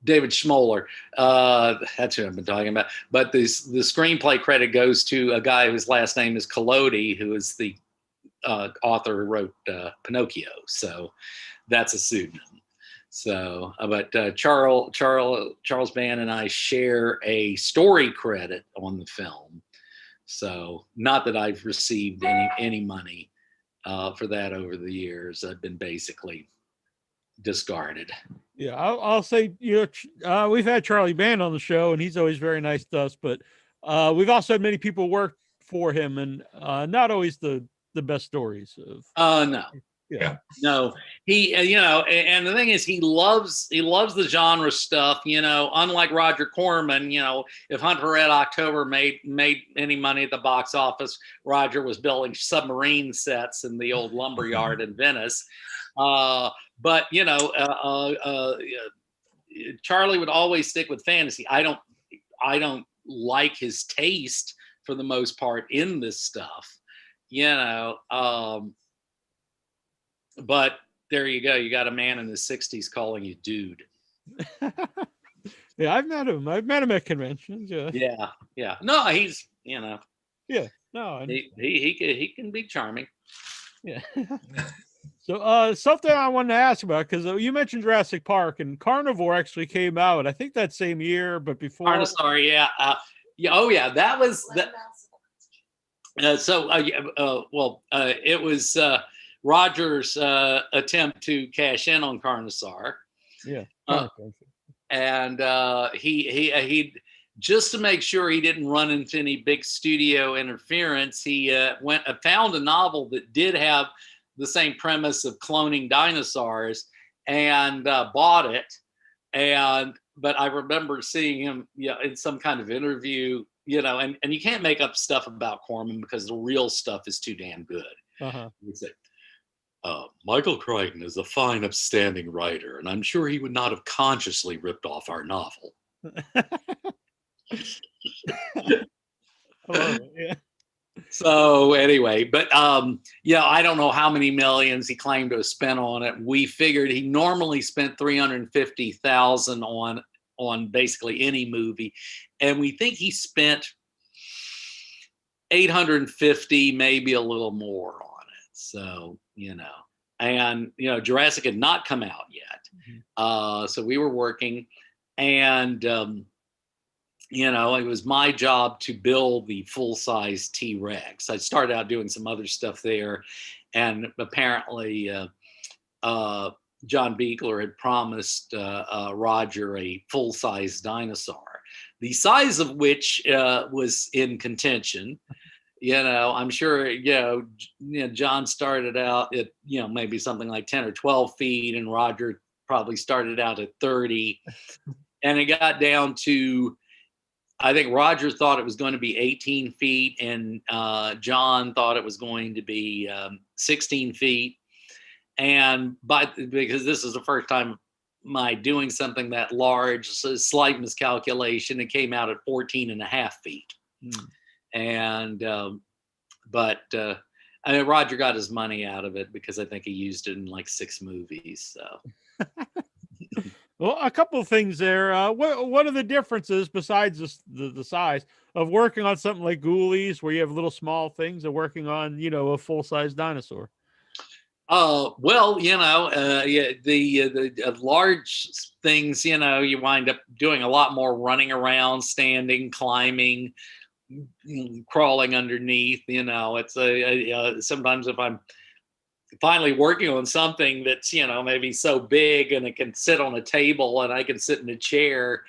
[SPEAKER 1] David Schmoller, that's who I've been talking about. But the screenplay credit goes to a guy whose last name is Collodi, who is the author who wrote Pinocchio. So that's a pseudonym. So, but Charles Band and I share a story credit on the film. So, not that I've received any money for that over the years. I've been basically discarded.
[SPEAKER 2] Yeah, I'll say, we've had Charlie Band on the show, and he's always very nice to us. But we've also had many people work for him, and not always the best stories of.
[SPEAKER 1] No. Yeah. No, he, and the thing is, he loves the genre stuff, unlike Roger Corman. If Hunt for Red October made any money at the box office, Roger was building submarine sets in the old lumber yard in Venice. But Charlie would always stick with fantasy. I don't like his taste for the most part in this stuff, but there you go. You got a man in his 60s calling you dude.
[SPEAKER 2] Yeah, I've met him at conventions. Yeah.
[SPEAKER 1] No, he's,
[SPEAKER 2] Yeah. No,
[SPEAKER 1] he can be charming.
[SPEAKER 2] Yeah. So something I wanted to ask about, because you mentioned Jurassic Park, and Carnivore actually came out, I think, that same year, but before.
[SPEAKER 1] Carnosaur, yeah. That was that. It was Roger's attempt to cash in on Carnosaur.
[SPEAKER 2] Yeah.
[SPEAKER 1] And he just to make sure he didn't run into any big studio interference, he found a novel that did have the same premise of cloning dinosaurs, and bought it. But I remember seeing him, in some kind of interview, and you can't make up stuff about Corman because the real stuff is too damn good. He said, Michael Crichton is a fine, upstanding writer, and I'm sure he would not have consciously ripped off our novel.
[SPEAKER 2] Yeah.
[SPEAKER 1] So anyway, but I don't know how many millions he claimed to have spent on it. We figured he normally spent $350,000 on basically any movie, and we think he spent 850, maybe a little more on it. So, and, Jurassic had not come out yet. So we were working, and, it was my job to build the full-size T-Rex. I started out doing some other stuff there, and apparently John Buechler had promised Roger a full-size dinosaur, the size of which was in contention. I'm sure, John started out at, maybe something like 10 or 12 feet, and Roger probably started out at 30. And it got down to, I think Roger thought it was going to be 18 feet, and John thought it was going to be 16 feet. And because this is the first time my doing something that large, so slight miscalculation, it came out at 14 and a half feet. And, I mean, Roger got his money out of it because I think he used it in like 6 movies. So.
[SPEAKER 2] Well, a couple of things there. What are the differences besides the size of working on something like Ghoulies, where you have little small things, and working on, a full-size dinosaur?
[SPEAKER 1] Well, the large things, you wind up doing a lot more running around, standing, climbing, crawling underneath. It's sometimes if I'm finally working on something that's, maybe so big and it can sit on a table and I can sit in a chair,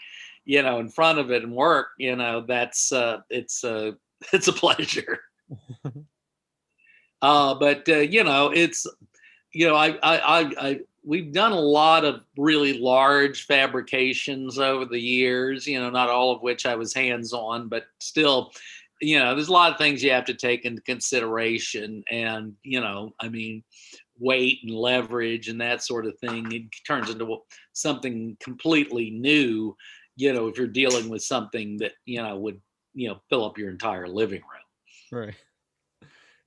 [SPEAKER 1] in front of it and work, that's it's a pleasure. It's, we've done a lot of really large fabrications over the years, not all of which I was hands-on, but still, there's a lot of things you have to take into consideration, and, weight and leverage and that sort of thing. It turns into something completely new, if you're dealing with something that, would, fill up your entire living room.
[SPEAKER 2] Right.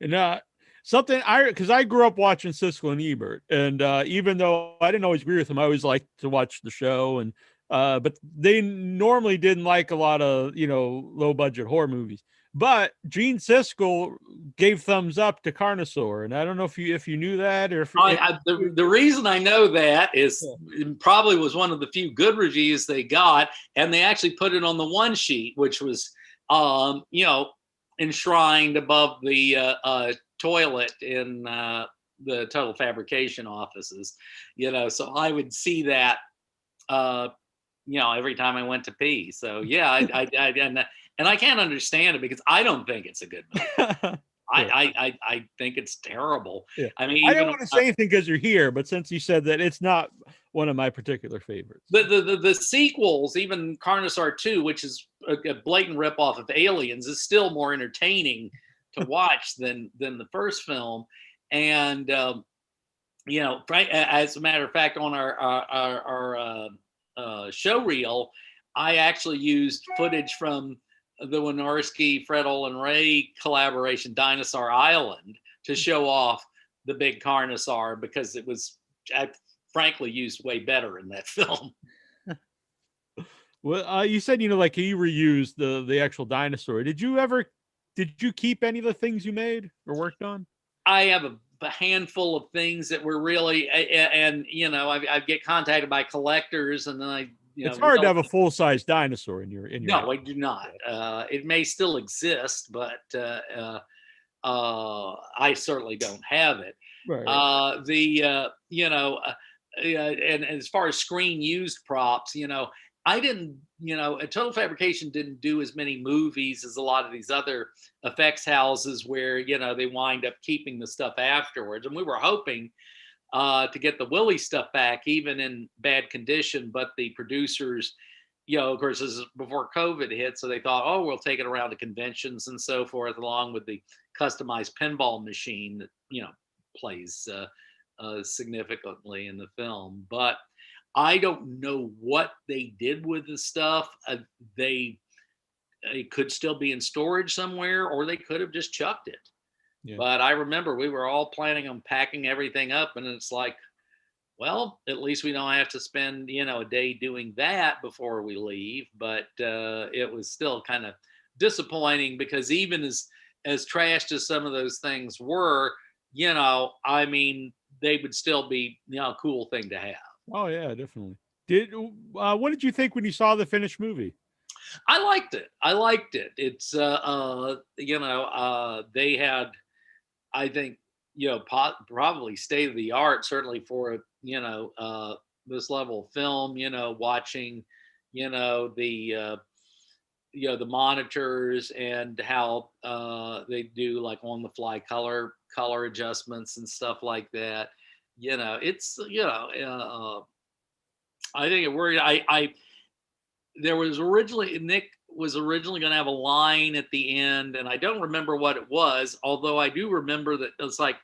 [SPEAKER 2] And something because I grew up watching Siskel and Ebert, and even though I didn't always agree with them, I always liked to watch the show. And but they normally didn't like a lot of low budget horror movies. But Gene Siskel gave thumbs up to Carnosaur, and I don't know if you knew that, or if
[SPEAKER 1] the reason I know that is it probably was one of the few good reviews they got, and they actually put it on the one sheet, which was enshrined above the toilet in the Total Fabrication offices, so I would see that every time I went to pee. So yeah, and I can't understand it because I don't think it's a good movie. I think it's terrible.
[SPEAKER 2] Yeah.
[SPEAKER 1] I mean,
[SPEAKER 2] I don't want to say anything because you're here, but since you said that, it's not one of my particular favorites.
[SPEAKER 1] The sequels, even Carnosaur 2, which is a blatant ripoff of Aliens, is still more entertaining to watch than the first film. And as a matter of fact, on our show reel, I actually used footage from the Wynorski, Fred Olin Ray collaboration, Dinosaur Island, to show off the big Carnosaur, because it was, frankly, used way better in that film.
[SPEAKER 2] Well, you said, like you reused the actual dinosaur. Did you keep any of the things you made or worked on?
[SPEAKER 1] I have a handful of things that were really, and I get contacted by collectors, and then
[SPEAKER 2] it's hard to have a full-size dinosaur in your
[SPEAKER 1] No,
[SPEAKER 2] house.
[SPEAKER 1] I do not. It may still exist, but I certainly don't have it.
[SPEAKER 2] Right.
[SPEAKER 1] And as far as screen used props, I didn't, Total Fabrication didn't do as many movies as a lot of these other effects houses where, they wind up keeping the stuff afterwards. And we were hoping to get the Willie stuff back, even in bad condition. But the producers, of course, this is before COVID hit. So they thought, oh, we'll take it around to conventions and so forth, along with the customized pinball machine that, plays significantly in the film. But I don't know what they did with the stuff. It could still be in storage somewhere, or they could have just chucked it. Yeah. But I remember we were all planning on packing everything up, and it's like, well, at least we don't have to spend, a day doing that before we leave. But it was still kind of disappointing, because even as as trashed as some of those things were, I mean, they would still be, a cool thing to have.
[SPEAKER 2] Oh yeah, definitely. What did you think when you saw the finished movie?
[SPEAKER 1] I liked it. It's they had, I think, probably state of the art, certainly for this level of film. Watching, the the monitors and how they do like on the fly color adjustments and stuff like that. It's I think it worked. There was originally Nick was originally going to have a line at the end, and I don't remember what it was. Although I do remember that it's like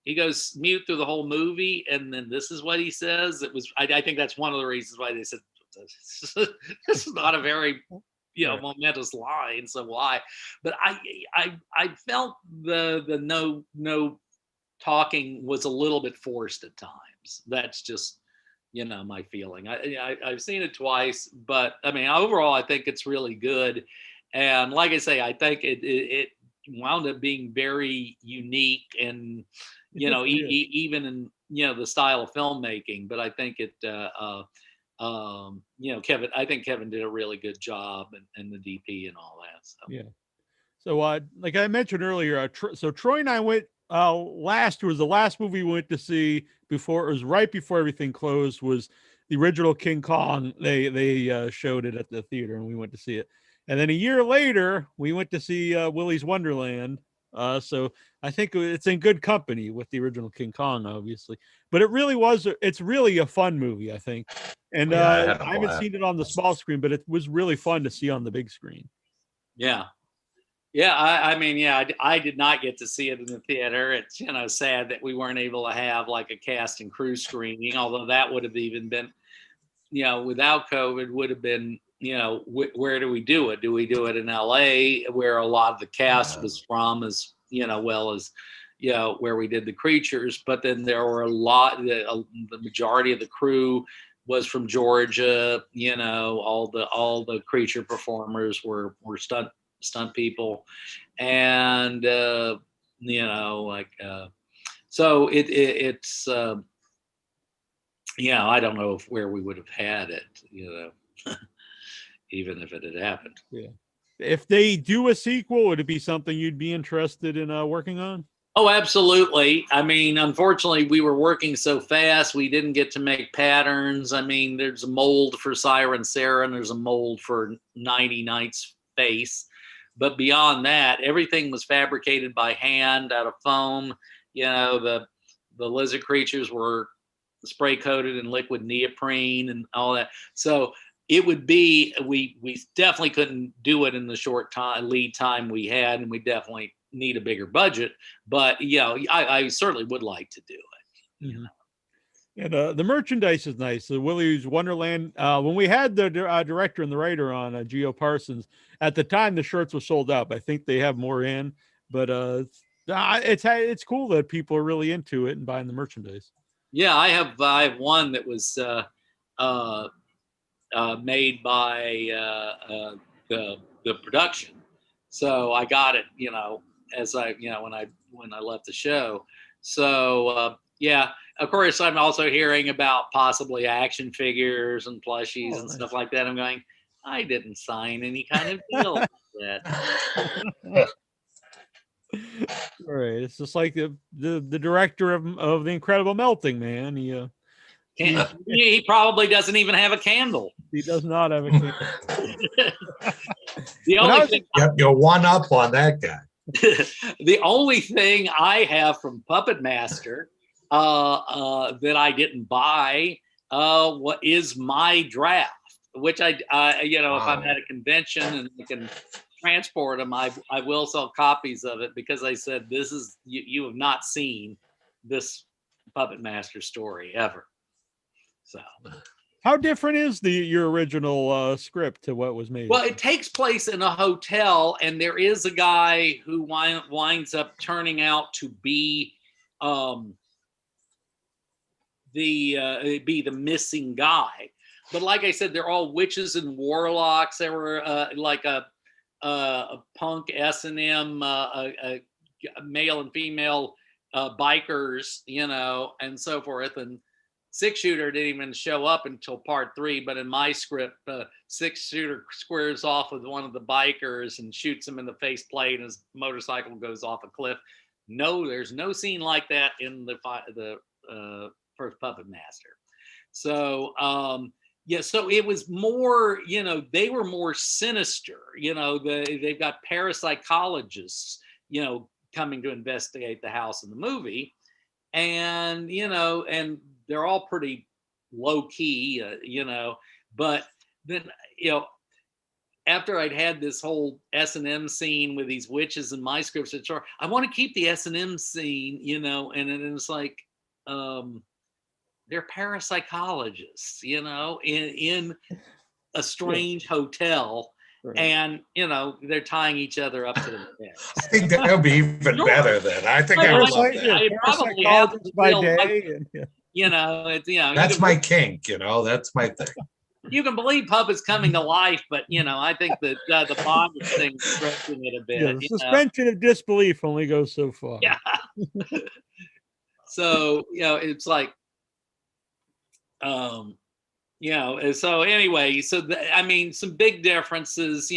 [SPEAKER 1] he goes mute through the whole movie, and then this is what he says. It was. I think that's one of the reasons why they said this is not a very momentous line. So why? But I felt the no talking was a little bit forced at times. That's just my feeling. I've seen it twice, but I mean overall I think it's really good. And like I say, I think it wound up being very unique and even in the style of filmmaking. But I think it Kevin, I think Kevin did a really good job and the DP and all that. So.
[SPEAKER 2] Yeah. So like I mentioned earlier, so Troy and I went it was the last movie we went to see before, it was right before everything closed, was the original King Kong. They showed it at the theater and we went to see it. And then a year later, we went to see Willy's Wonderland. So I think it's in good company with the original King Kong, obviously. But it's really a fun movie, I think. And I haven't seen it on the small screen, but it was really fun to see on the big screen.
[SPEAKER 1] Yeah. Yeah, I did not get to see it in the theater. It's sad that we weren't able to have like a cast and crew screening, although that would have even been, without COVID, would have been, where do we do it? Do we do it in LA, where a lot of the cast was from, as well as where we did the creatures? But then there were the majority of the crew was from Georgia. All the creature performers were stunt people, and so it's I don't know where we would have had it, even if it had happened.
[SPEAKER 2] Yeah. If they do a sequel, would it be something you'd be interested in working on?
[SPEAKER 1] Oh, absolutely. I mean, unfortunately, we were working so fast, we didn't get to make patterns. I mean, there's a mold for Siren Sarah, and there's a mold for 90 Nights Face. But beyond that, everything was fabricated by hand out of foam. The lizard creatures were spray coated in liquid neoprene and all that. So it would be, we definitely couldn't do it in the short lead time we had, and we definitely need a bigger budget. But I certainly would like to do it.
[SPEAKER 2] Mm-hmm. And the merchandise is nice. The Willy's Wonderland. When we had the director and the writer on, Geo Parsons, at the time the shirts were sold out. I think they have more in, but it's cool that people are really into it and buying the merchandise.
[SPEAKER 1] Yeah, I have one that was made by the production, so I got it. As I when I left the show. So yeah. Of course, I'm also hearing about possibly action figures and plushies and stuff like that. I'm going, I didn't sign any kind of deal with that.
[SPEAKER 2] Right. It's just like the director of The Incredible Melting Man.
[SPEAKER 1] He probably doesn't even have a candle.
[SPEAKER 2] He does not have a candle.
[SPEAKER 1] The only thing,
[SPEAKER 3] you're one up on that guy.
[SPEAKER 1] The only thing I have from Puppet Master that I didn't buy what is my draft, which I if I'm at a convention and I can transport them, I will sell copies of it, because I said, this is you have not seen this Puppet Master story ever. So
[SPEAKER 2] how different is your original script to what was made?
[SPEAKER 1] Well, it takes place in a hotel, and there is a guy who winds up turning out to be the missing guy. But like I said, they're all witches and warlocks. There were like a punk S&M male and female bikers, and so forth. And Six Shooter didn't even show up until part 3, but in my script, Six Shooter squares off with one of the bikers and shoots him in the faceplate, and his motorcycle goes off a cliff. No, there's no scene like that in the first Puppet Master. So so it was more, they were more sinister. They've got parapsychologists, coming to investigate the house in the movie, and and they're all pretty low key, but then after I'd had this whole S&M scene with these witches in my scripts, I want to keep the S&M scene, and it was like they're parapsychologists, in a strange hotel. Right. And they're tying each other up to the bed.
[SPEAKER 3] I think that would be even better then. I think I would love that.
[SPEAKER 1] It probably happens by day.
[SPEAKER 3] That's my kink. That's my thing.
[SPEAKER 1] You can believe puppets coming to life, but I think that the bondage thing is stretching it a bit.
[SPEAKER 2] Yeah, the suspension of disbelief only goes so far.
[SPEAKER 1] Yeah. So it's like, so anyway, some big differences,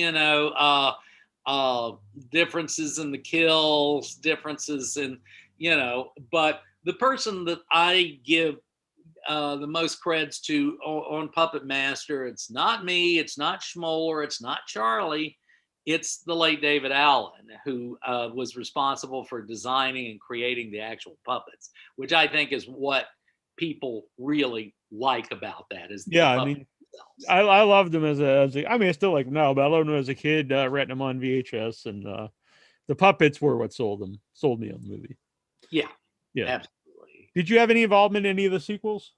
[SPEAKER 1] differences in the kills, differences in, but the person that I give the most creds to on Puppet Master, it's not me, it's not Schmoller, it's not Charlie, it's the late David Allen, who was responsible for designing and creating the actual puppets, which I think is what people really like about that. Is
[SPEAKER 2] I loved them as a I still like them now, but I loved them as a kid, renting them on VHS, and the puppets were what sold me on the movie.
[SPEAKER 1] Yeah, absolutely.
[SPEAKER 2] Did you have any involvement in any of the sequels?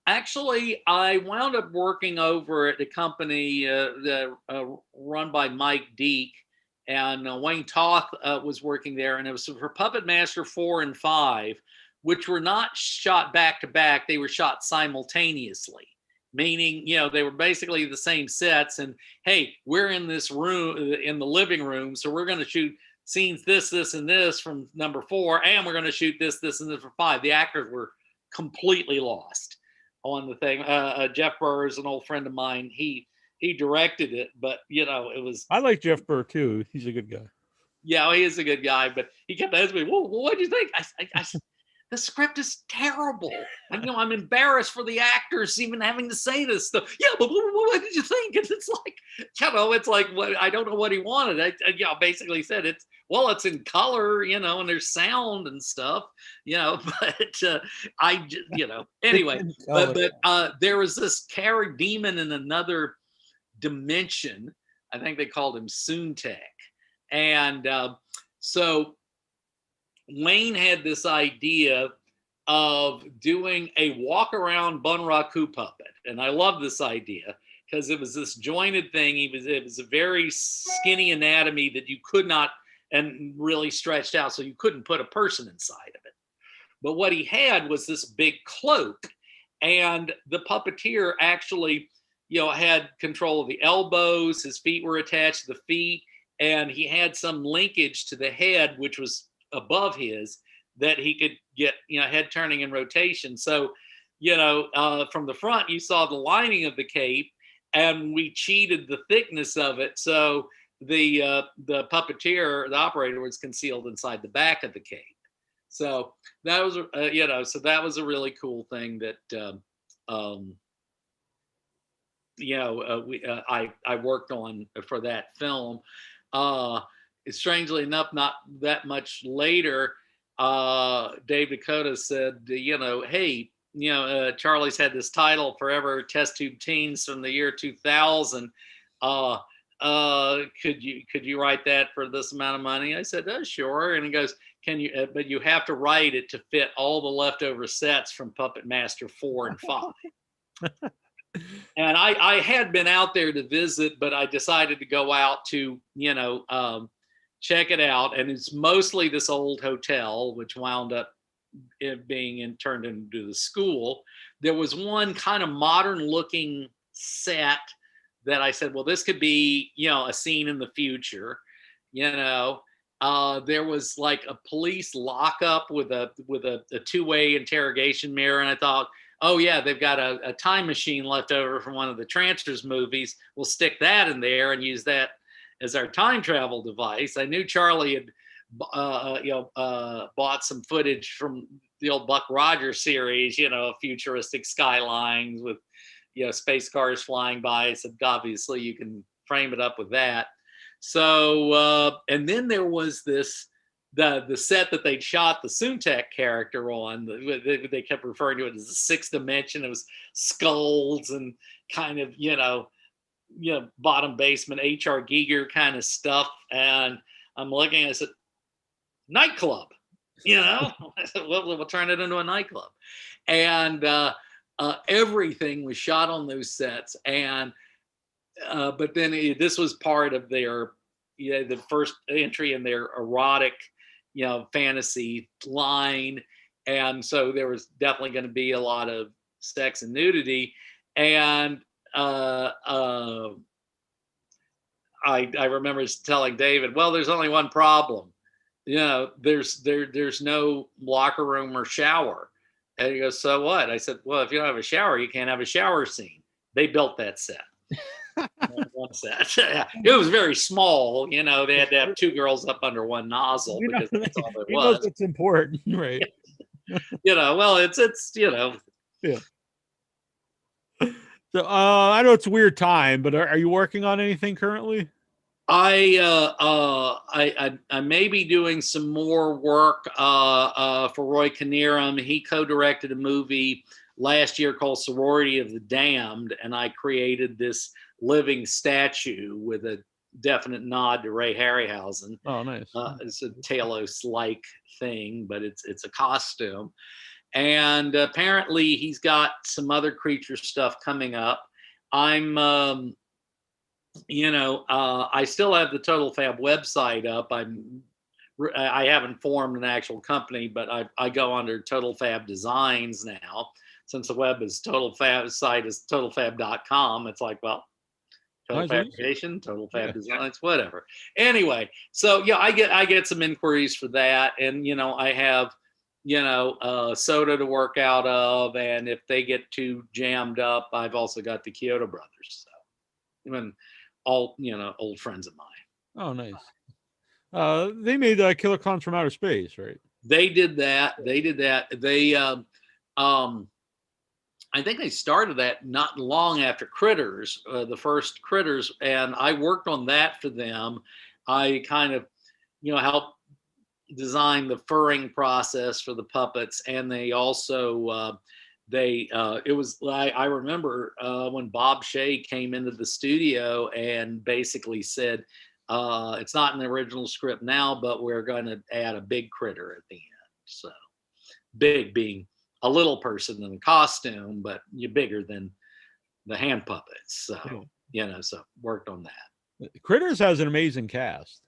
[SPEAKER 1] Actually, I wound up working over at the company run by Mike Deek, and Wayne Toth was working there, and it was for Puppet Master 4 and 5, which were not shot back to back. They were shot simultaneously, meaning, they were basically the same sets. And hey, we're in this room, in the living room, so we're going to shoot scenes this, and this from number 4, and we're going to shoot this, and this for 5. The actors were completely lost on the thing. Jeff Burr is an old friend of mine. He directed it, but it was.
[SPEAKER 2] I like Jeff Burr too. He's a good guy.
[SPEAKER 1] Yeah, he is a good guy, but he kept asking me, "Well, what do you think?" I the script is terrible. I'm embarrassed for the actors even having to say this stuff. Yeah, but what did you think? And it's like, it's like, what, I don't know what he wanted. I basically said it's in color, and there's sound and stuff, but anyway, but there was this demon in another dimension. I think they called him Soontek. And so Wayne had this idea of doing a walk around Bunraku puppet. And I love this idea because it was this jointed thing. It was a very skinny anatomy that you could not, and really stretched out, so you couldn't put a person inside of it. But what he had was this big cloak, and the puppeteer actually, had control of the elbows. His feet were attached to the feet, and he had some linkage to the head, which was above his, that he could get, head turning and rotation. So, from the front, you saw the lining of the cape, and we cheated the thickness of it. So the puppeteer, the operator, was concealed inside the back of the cape. So that was, that was a really cool thing that, I worked on for that film. Strangely enough, not that much later, Dave Dakota said, hey, Charlie's had this title, Forever Test Tube Teens, from the year 2000. Could you write that for this amount of money? I said, sure. And he goes, can you, but you have to write it to fit all the leftover sets from Puppet Master 4 and 5. And I had been out there to visit, but I decided to go out to, check it out. And it's mostly this old hotel, which wound up being turned into the school. There was one kind of modern looking set that I said, well, this could be, a scene in the future. There was like a police lockup with a two-way interrogation mirror, and I thought, oh yeah, they've got a time machine left over from one of the Transfers movies. We'll stick that in there and use that as our time travel device. I knew Charlie had bought some footage from the old Buck Rogers series, futuristic skylines with space cars flying by. So obviously you can frame it up with that. So and then there was this the set that they'd shot the Soontek character on. They kept referring to it as the sixth dimension. It was skulls and kind of bottom basement H.R. Giger kind of stuff. And I'm looking, I said, nightclub, we'll turn it into a nightclub. And everything was shot on those sets. And but then this was part of their the first entry in their erotic fantasy line, and so there was definitely going to be a lot of sex and nudity. And I remember telling David, well, there's only one problem, there's no locker room or shower. And he goes, so what? I said, well, if you don't have a shower, you can't have a shower scene. They built that set. It was very small. They had to have two girls up under one nozzle because that's all there was.
[SPEAKER 2] It's important, right?
[SPEAKER 1] Well, it's
[SPEAKER 2] yeah. So I know it's a weird time, but are you working on anything currently?
[SPEAKER 1] I may be doing some more work for Roy Kinnearum. He co-directed a movie last year called Sorority of the Damned, and I created this living statue with a definite nod to Ray Harryhausen.
[SPEAKER 2] Oh, nice.
[SPEAKER 1] It's a Talos-like thing, but it's a costume. And apparently he's got some other creature stuff coming up. I'm, I still have the Total Fab website up. I haven't formed an actual company, but I go under Total Fab Designs now. Since the web is Total Fab site is totalfab.com, it's like, well, Total Fabrication, Total Fab Designs, whatever. Anyway, so yeah, I get some inquiries for that, and I have Soda to work out of, and if they get too jammed up, I've also got the Kyoto Brothers. So even all old friends of mine.
[SPEAKER 2] Oh, nice. They made Killer Clowns from Outer Space, right?
[SPEAKER 1] They did that. They I think they started that not long after Critters, the first Critters, and I worked on that for them. I kind of, helped design the furring process for the puppets, and they also, I remember when Bob Shea came into the studio and basically said, it's not in the original script now, but we're going to add a big critter at the end. So big being a little person in a costume, but you're bigger than the hand puppets. So, so worked on that.
[SPEAKER 2] Critters has an amazing cast.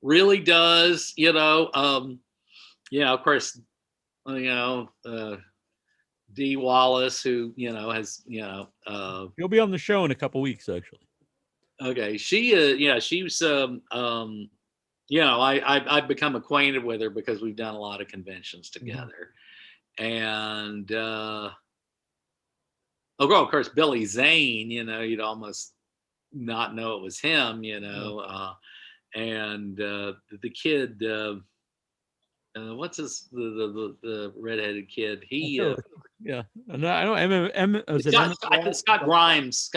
[SPEAKER 1] Really does, of course, Dee Wallace, who, has,
[SPEAKER 2] He'll be on the show in a couple weeks, actually.
[SPEAKER 1] Okay. She was, I've become acquainted with her because we've done a lot of conventions together. And of course, Billy Zane, you'd almost not know it was him, and the kid, what's the redheaded kid? He
[SPEAKER 2] I know
[SPEAKER 1] Scott Grimes.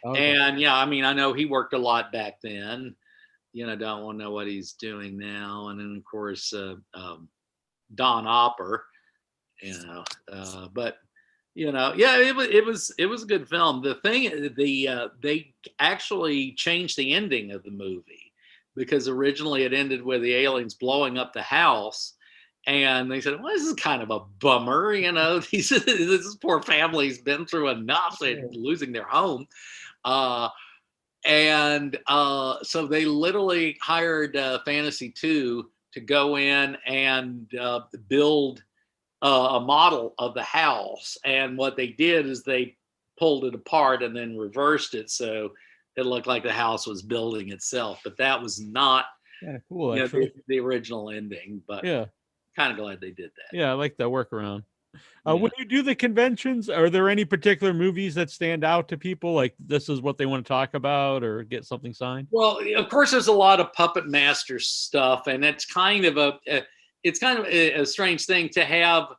[SPEAKER 2] Okay.
[SPEAKER 1] And I know he worked a lot back then. Don't want to know what he's doing now. And then of course Don Opper. But it was a good film. The thing, they actually changed the ending of the movie because originally it ended with the aliens blowing up the house, and they said, well, this is kind of a bummer, this poor family's been through enough, they're losing their home. So they literally hired Fantasy 2 to go in and build a model of the house. And what they did is they pulled it apart and then reversed it so it looked like the house was building itself. But that was not
[SPEAKER 2] cool.
[SPEAKER 1] The original ending. But kind of glad they did that.
[SPEAKER 2] Yeah, I like that workaround. When you do the conventions, are there any particular movies that stand out to people? Like this is what they want to talk about or get something signed?
[SPEAKER 1] Well, of course, there's a lot of Puppet Master stuff, and it's kind of a strange thing to have,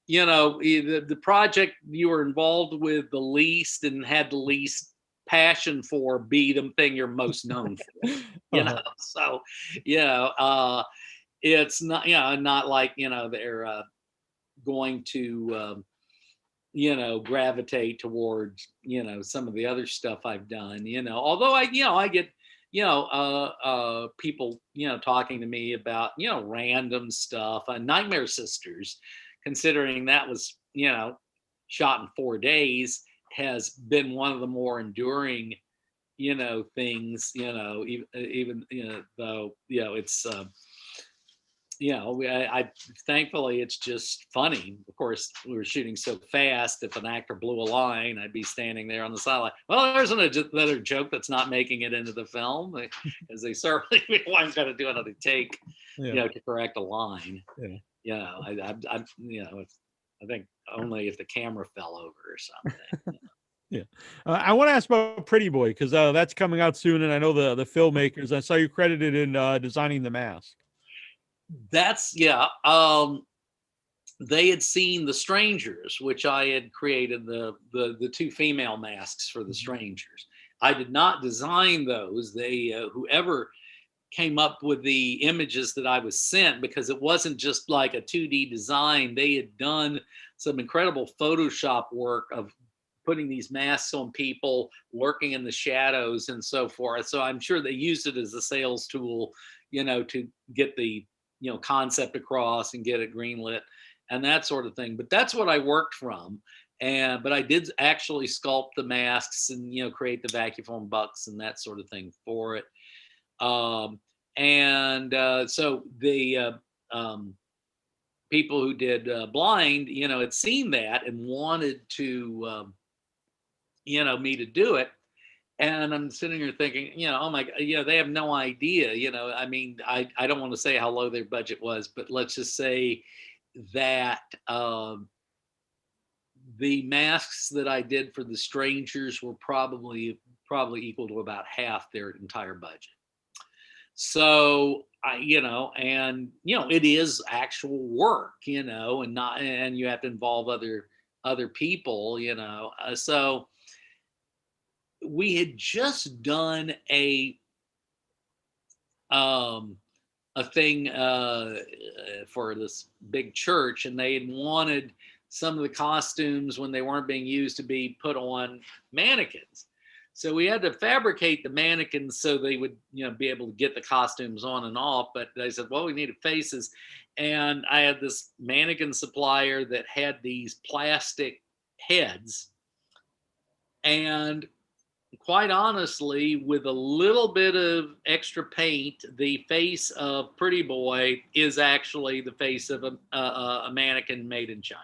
[SPEAKER 1] the project you were involved with the least and had the least passion for be the thing you're most known for, So, it's not, not like, they're going to, gravitate towards, some of the other stuff I've done, although I get, people, talking to me about, random stuff. Nightmare Sisters, considering that was, shot in 4 days, has been one of the more enduring, things, even, though, it's, I thankfully it's just funny. Of course, we were shooting so fast. If an actor blew a line, I'd be standing there on the sideline. Well, there's another joke that's not making it into the film, because they certainly weren't going to do another take, to correct a line. I think only if the camera fell over or something.
[SPEAKER 2] I want to ask about Pretty Boy, because that's coming out soon, and I know the filmmakers. I saw you credited in designing the mask.
[SPEAKER 1] That's they had seen The Strangers, which I had created the two female masks for The Strangers. I did not design those. They whoever came up with the images that I was sent, because it wasn't just like a 2D design. They had done some incredible Photoshop work of putting these masks on people, working in the shadows and so forth. So I'm sure they used it as a sales tool, to get the concept across and get it greenlit and that sort of thing. But that's what I worked from. But I did actually sculpt the masks and, create the vacuum bucks and that sort of thing for it. So the people who did Blind, had seen that and wanted to, me to do it. And I'm sitting here thinking, oh my God, they have no idea, I mean, I don't want to say how low their budget was, but let's just say that the masks that I did for The Strangers were probably equal to about half their entire budget. So it is actual work, and you have to involve other people, so we had just done a thing for this big church, and they had wanted some of the costumes, when they weren't being used, to be put on mannequins. So we had to fabricate the mannequins so they would, be able to get the costumes on and off. But they said, well, we needed faces. And I had this mannequin supplier that had these plastic heads. And quite honestly, with a little bit of extra paint, the face of Pretty Boy is actually the face of a mannequin made in China.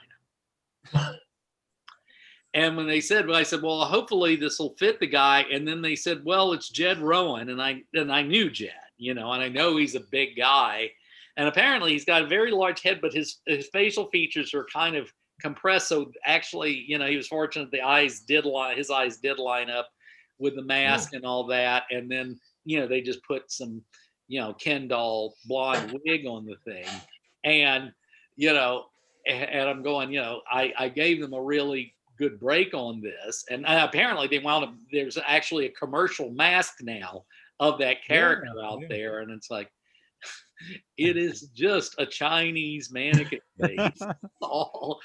[SPEAKER 1] And when they said, I said, well, hopefully this will fit the guy. And then they said, well, it's Jed Rowan. And I knew Jed, and I know he's a big guy. And apparently he's got a very large head, but his facial features are kind of compressed. So actually, he was fortunate his eyes did line up with the mask and all that. And then, they just put some, Ken doll blonde wig on the thing. And, and I'm going, I gave them a really good break on this. And apparently they wound up, there's actually a commercial mask now of that character out there. And it's like, it is just a Chinese mannequin face. all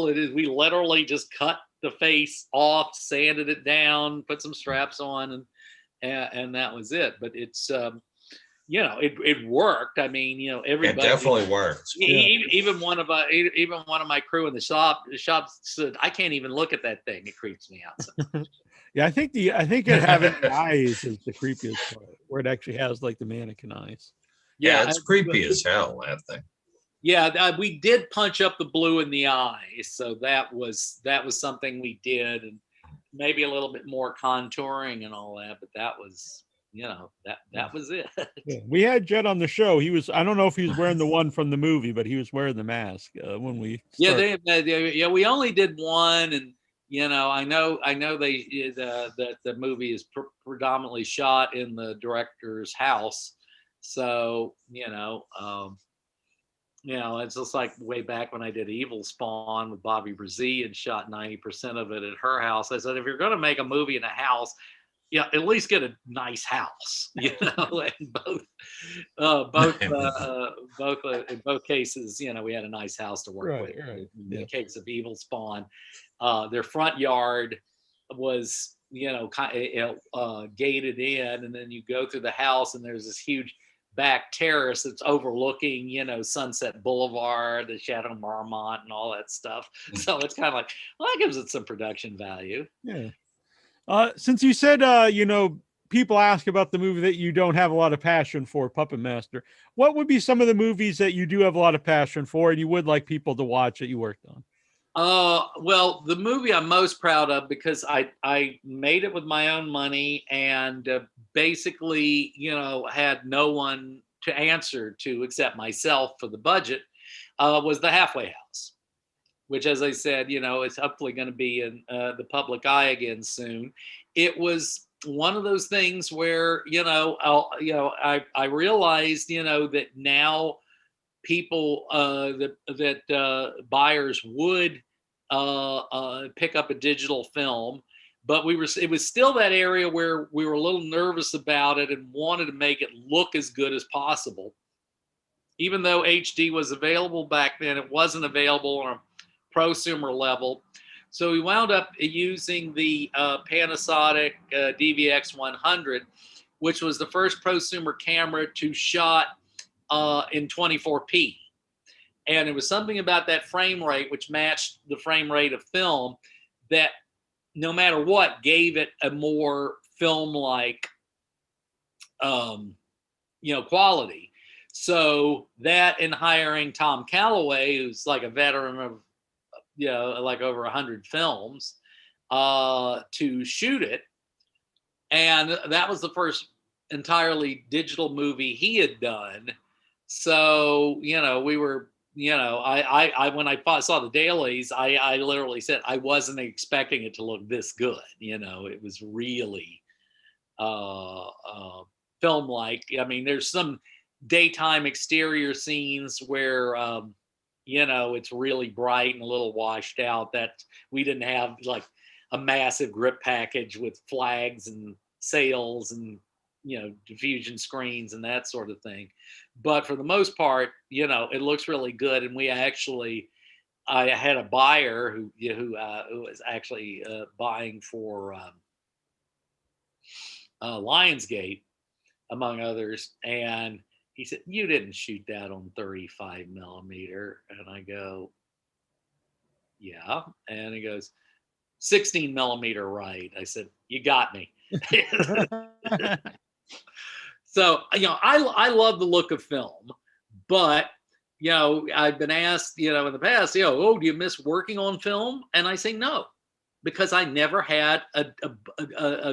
[SPEAKER 1] it is. We literally just cut the face off, sanded it down, put some straps on, and that was it. But it's it worked. I mean, everybody.
[SPEAKER 3] It definitely worked.
[SPEAKER 1] Even one of my crew in the shop said, I can't even look at that thing. It creeps me out so much.
[SPEAKER 2] Yeah, I think it having the eyes is the creepiest part, where it actually has like the mannequin eyes.
[SPEAKER 3] Yeah, it's creepy as hell, that thing.
[SPEAKER 1] Yeah, we did punch up the blue in the eyes, so that was something we did, and maybe a little bit more contouring and all that, but that was, that was it.
[SPEAKER 2] Yeah. We had Jed on the show. He was, I don't know if he was wearing the one from the movie, but he was wearing the mask when we started.
[SPEAKER 1] Yeah, we only did one, and I know the movie is predominantly shot in the director's house, so it's just like way back when I did Evil Spawn with Bobby Brzee and shot 90% of it at her house. I said, if you're going to make a movie in a house, at least get a nice house, and in both cases, we had a nice house to work with.
[SPEAKER 2] Right.
[SPEAKER 1] In the case of Evil Spawn, their front yard was, gated in, and then you go through the house and there's this huge back terrace that's overlooking, Sunset Boulevard, the Chateau Marmont, and all that stuff. So it's kind of like, well, that gives it some production value.
[SPEAKER 2] Yeah. Since you said, people ask about the movie that you don't have a lot of passion for, Puppet Master, what would be some of the movies that you do have a lot of passion for and you would like people to watch that you worked on?
[SPEAKER 1] Well, the movie I'm most proud of, because I made it with my own money and basically, had no one to answer to except myself for the budget, was The Halfway House, which, as I said, is hopefully going to be in the public eye again soon. It was one of those things where, I realized, that now people that buyers would pick up a digital film, but it was still that area where we were a little nervous about it and wanted to make it look as good as possible. Even though HD was available back then, it wasn't available on a prosumer level. So we wound up using the Panasonic DVX 100, which was the first prosumer camera to shot in 24p. And it was something about that frame rate, which matched the frame rate of film, that no matter what, gave it a more film-like, quality. So that, and hiring Tom Calloway, who's like a veteran of, like over 100 films, to shoot it. And that was the first entirely digital movie he had done. So, we were, I when I saw the dailies, I literally said I wasn't expecting it to look this good. It was really film-like. I mean, there's some daytime exterior scenes where, it's really bright and a little washed out, that we didn't have like a massive grip package with flags and sails and, diffusion screens and that sort of thing. But for the most part, it looks really good. And I had a buyer who was actually buying for Lionsgate, among others. And he said, "You didn't shoot that on 35 millimeter." And I go, "Yeah." And he goes, 16 millimeter, right? I said, "You got me." So, I love the look of film, but, I've been asked, in the past, do you miss working on film? And I say no, because I never had a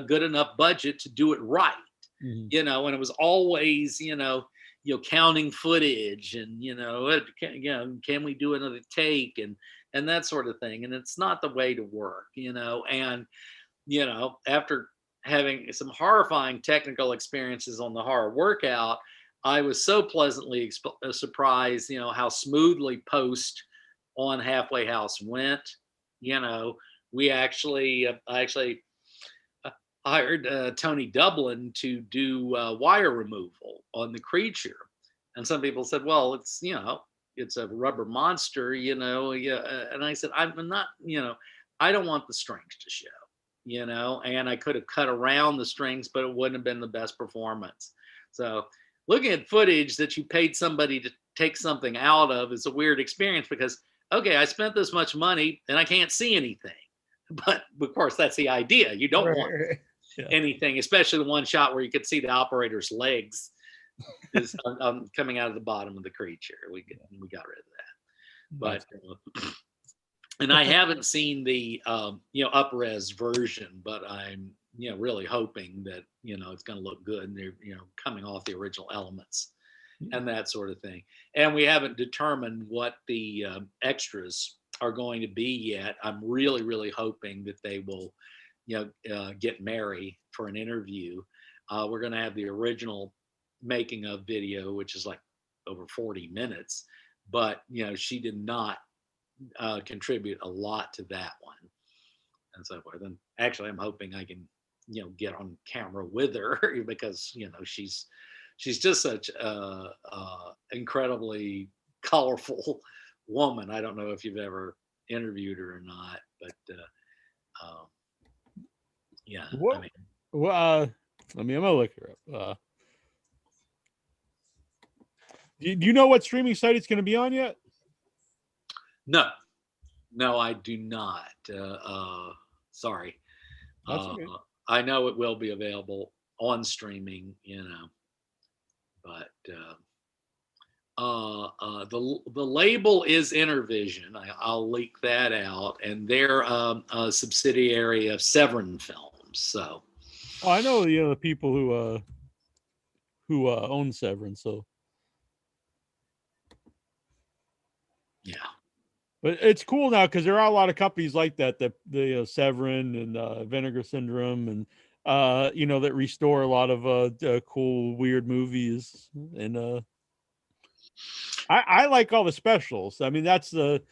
[SPEAKER 1] good enough budget to do it right. And it was always, counting footage and, can we do another take and that sort of thing. And it's not the way to work, and, after having some horrifying technical experiences on the horror workout, I was so pleasantly surprised, how smoothly post on Halfway House went. I actually hired Tony Dublin to do wire removal on the creature. And some people said, well, it's a rubber monster, and I said, I'm not, I don't want the strings to show. And I could have cut around the strings, but it wouldn't have been the best performance. So looking at footage that you paid somebody to take something out of is a weird experience, because, okay, I spent this much money and I can't see anything. But of course, that's the idea. You don't want anything, especially the one shot where you could see the operator's legs is coming out of the bottom of the creature. We got rid of that. But And I haven't seen the up-res version, but I'm really hoping that it's going to look good, and they're coming off the original elements and that sort of thing. And we haven't determined what the extras are going to be yet. I'm really, really hoping that they will get Mary for an interview. We're going to have the original making of video, which is like over 40 minutes, but she did not contribute a lot to that one and so forth. And actually I'm hoping I can get on camera with her because she's just such a incredibly colorful woman. I don't know if you've ever interviewed her or not, but yeah.
[SPEAKER 2] What?
[SPEAKER 1] I mean,
[SPEAKER 2] Well, I'm gonna look her up. Do you know what streaming site it's going to be on yet?
[SPEAKER 1] No, I do not. Sorry.
[SPEAKER 2] That's okay.
[SPEAKER 1] I know it will be available on streaming, but the label is Intervision. I'll leak that out, and they're a subsidiary of Severin Films. So,
[SPEAKER 2] I know the people who own Severin. So,
[SPEAKER 1] yeah.
[SPEAKER 2] But it's cool now because there are a lot of companies like that, the Severin and Vinegar Syndrome, and that restore a lot of cool, weird movies. And I like all the specials. I mean, that's the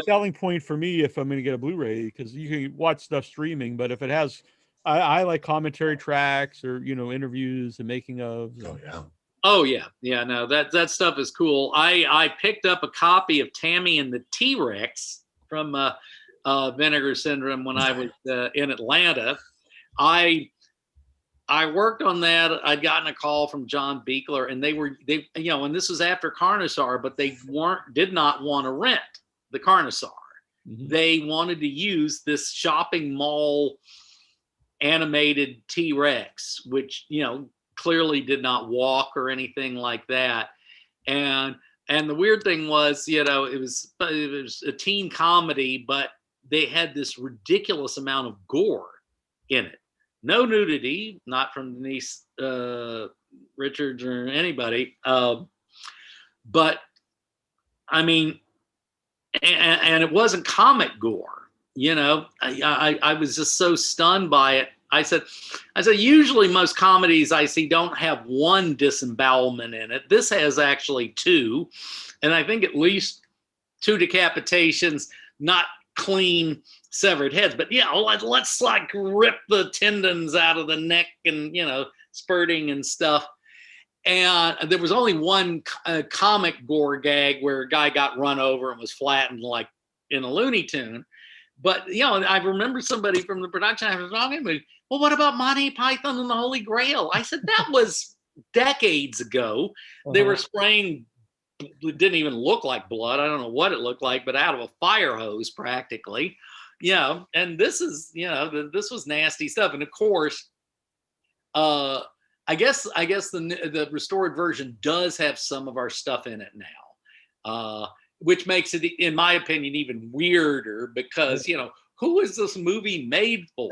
[SPEAKER 2] selling point for me if I'm going to get a Blu-ray, because you can watch stuff streaming, but if it has, I like commentary tracks or interviews and making of.
[SPEAKER 1] Oh yeah. No, that stuff is cool. I picked up a copy of Tammy and the T-Rex from Vinegar Syndrome when I was in Atlanta. I worked on that. I'd gotten a call from John Beekler, and they and this was after Carnosaur, but they did not want to rent the Carnosaur. Mm-hmm. They wanted to use this shopping mall animated T-Rex, which clearly did not walk or anything like that. And the weird thing was, it was a teen comedy, but they had this ridiculous amount of gore in it. No nudity, not from Denise Richards or anybody. But I mean, and it wasn't comic gore, I was just so stunned by it. I said, usually most comedies I see don't have one disembowelment in it. This has actually two. And I think at least 2 decapitations, not clean severed heads. But let's like rip the tendons out of the neck and, spurting and stuff. And there was only one comic gore gag where a guy got run over and was flattened like in a Looney Tune. But, I remember somebody from the production, I was talking about, well, what about Monty Python and the Holy Grail? I said, that was decades ago. Uh-huh. They were spraying, it didn't even look like blood. I don't know what it looked like, but out of a fire hose practically. And this is, this was nasty stuff. And of course, I guess the restored version does have some of our stuff in it now. Which makes it, in my opinion, even weirder because, who is this movie made for?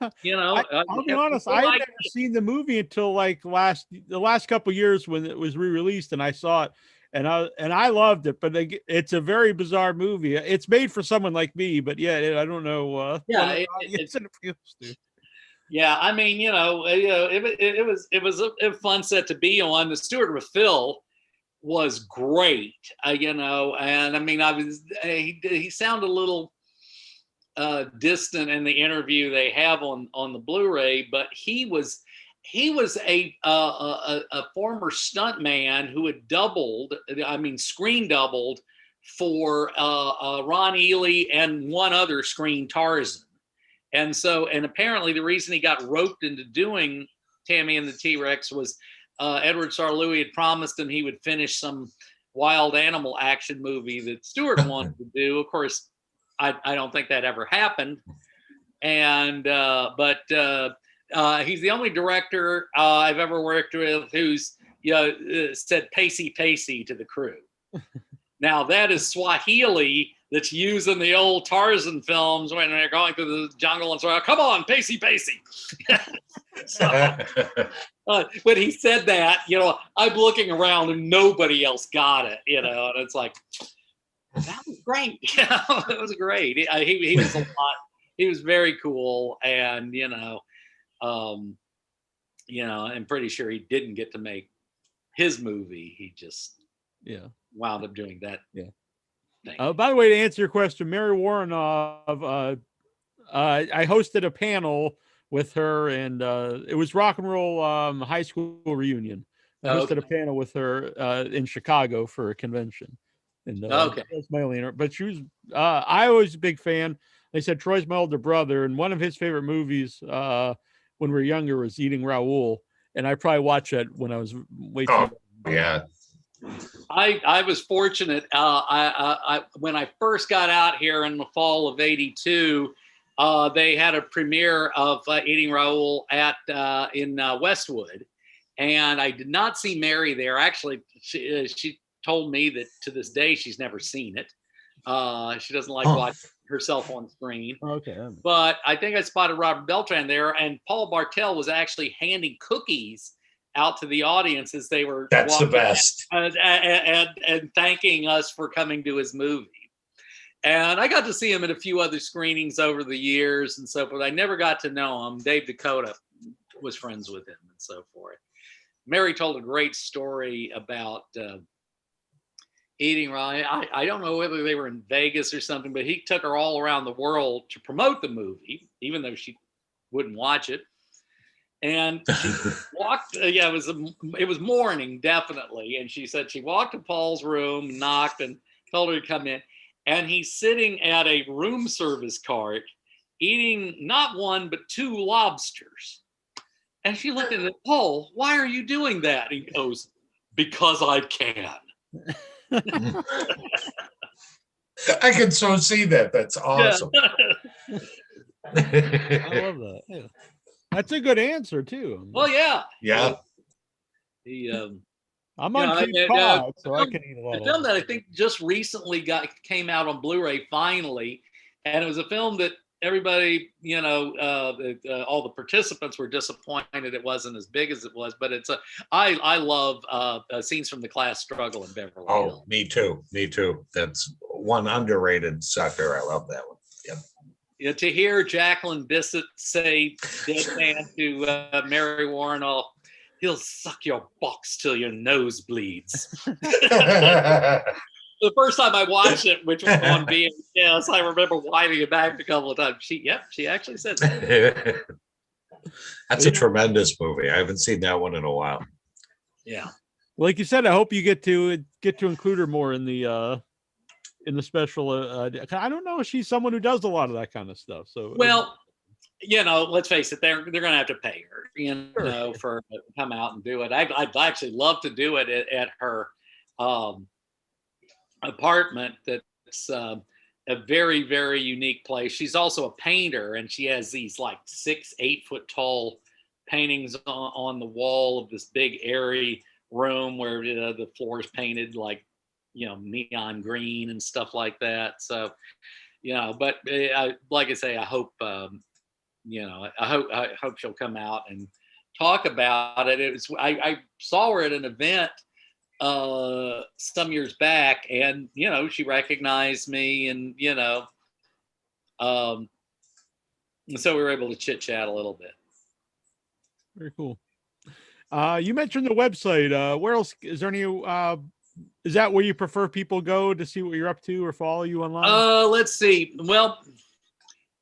[SPEAKER 2] I'll be honest, I had never seen the movie until like the last couple of years when it was re-released, and I saw it, and I loved it. But it's a very bizarre movie. It's made for someone like me, but I don't know. It appeals to.
[SPEAKER 1] Yeah, I mean, it was a fun set to be on. The Stuart Raffil was great, and I mean, he sounded a little distant in the interview they have on the Blu-ray, but he was a former stuntman who had screen doubled for Ron Ely and one other screen Tarzan, and apparently the reason he got roped into doing Tammy and the T-Rex was Edward Sarlui had promised him he would finish some wild animal action movie that Stewart wanted to do. Of course, I don't think that ever happened. And but he's the only director I've ever worked with who's said "pacey pacey" to the crew. Now that is Swahili that's used in the old Tarzan films when they're going through the jungle and so, come on, Pacey. So when he said that, I'm looking around and nobody else got it, and it's like, that was great. It was great. He was a lot. He was very cool, and I'm pretty sure he didn't get to make his movie. He just wound up doing that.
[SPEAKER 2] Yeah.
[SPEAKER 1] Thing.
[SPEAKER 2] By the way, to answer your question, Mary Warrenoff, I hosted a panel with her, and it was Rock and Roll High School Reunion. I hosted a panel with her in Chicago for a convention. And that's my only, but she was, I was a big fan. They said Troy's my older brother, and one of his favorite movies when we were younger was Eating Raoul, and I probably watched it when I was way too young.
[SPEAKER 3] Yeah.
[SPEAKER 1] I was fortunate. I when I first got out here in the fall of '82, they had a premiere of Eating Raoul in Westwood, and I did not see Mary there. Actually, she told me that to this day she's never seen it. She doesn't like watching herself on screen.
[SPEAKER 2] Okay.
[SPEAKER 1] But I think I spotted Robert Beltran there, and Paul Bartel was actually handing cookies out to the audience as they were
[SPEAKER 3] That's the best.
[SPEAKER 1] And thanking us for coming to his movie. And I got to see him at a few other screenings over the years and so forth. I never got to know him. Dave Dakota was friends with him and so forth. Mary told a great story about Eating Raoul. I don't know whether they were in Vegas or something, but he took her all around the world to promote the movie, even though she wouldn't watch it. And she walked, it was morning, definitely. And she said she walked to Paul's room, knocked, and told her to come in. And he's sitting at a room service cart eating not one, but 2 lobsters. And she looked at it, Paul, why are you doing that? He goes, because I can.
[SPEAKER 3] I can so see that. That's awesome.
[SPEAKER 2] Yeah. I love that. Yeah. That's a good answer too.
[SPEAKER 1] Well, yeah.
[SPEAKER 3] Yeah.
[SPEAKER 2] I'm on Cape Cod, so I can eat a lot.
[SPEAKER 1] The film that I think just recently came out on Blu-ray finally, and it was a film that everybody, all the participants were disappointed it wasn't as big as it was. But I love Scenes from the Class Struggle in Beverly Hills.
[SPEAKER 3] Oh, me too. That's one underrated sucker. I love that one. Yep.
[SPEAKER 1] Yeah, to hear Jacqueline Bisset say deadpan to Mary Warrenoff, he'll suck your box till your nose bleeds. The first time I watched it, which was on VHS, I remember winding it back a couple of times. She actually said that.
[SPEAKER 3] That's a tremendous movie. I haven't seen that one in a while.
[SPEAKER 1] Yeah.
[SPEAKER 2] Like you said, I hope you get to include her more in the special. I don't know if she's someone who does a lot of that kind of stuff. So
[SPEAKER 1] well, let's face it, they're going to have to pay her, for to come out and do it. I'd actually love to do it at her apartment. That's a very, very unique place. She's also a painter, and she has these like 6-8 foot tall paintings on the wall of this big airy room where the floor is painted like neon green and stuff like that. So but like I say, I hope I hope she'll come out and talk about it. It was I saw her at an event some years back, and she recognized me, and so we were able to chit chat a little bit.
[SPEAKER 2] Very cool. You mentioned the website. Where else is there any? Is that where you prefer people go to see what you're up to or follow you online?
[SPEAKER 1] Let's see. Well,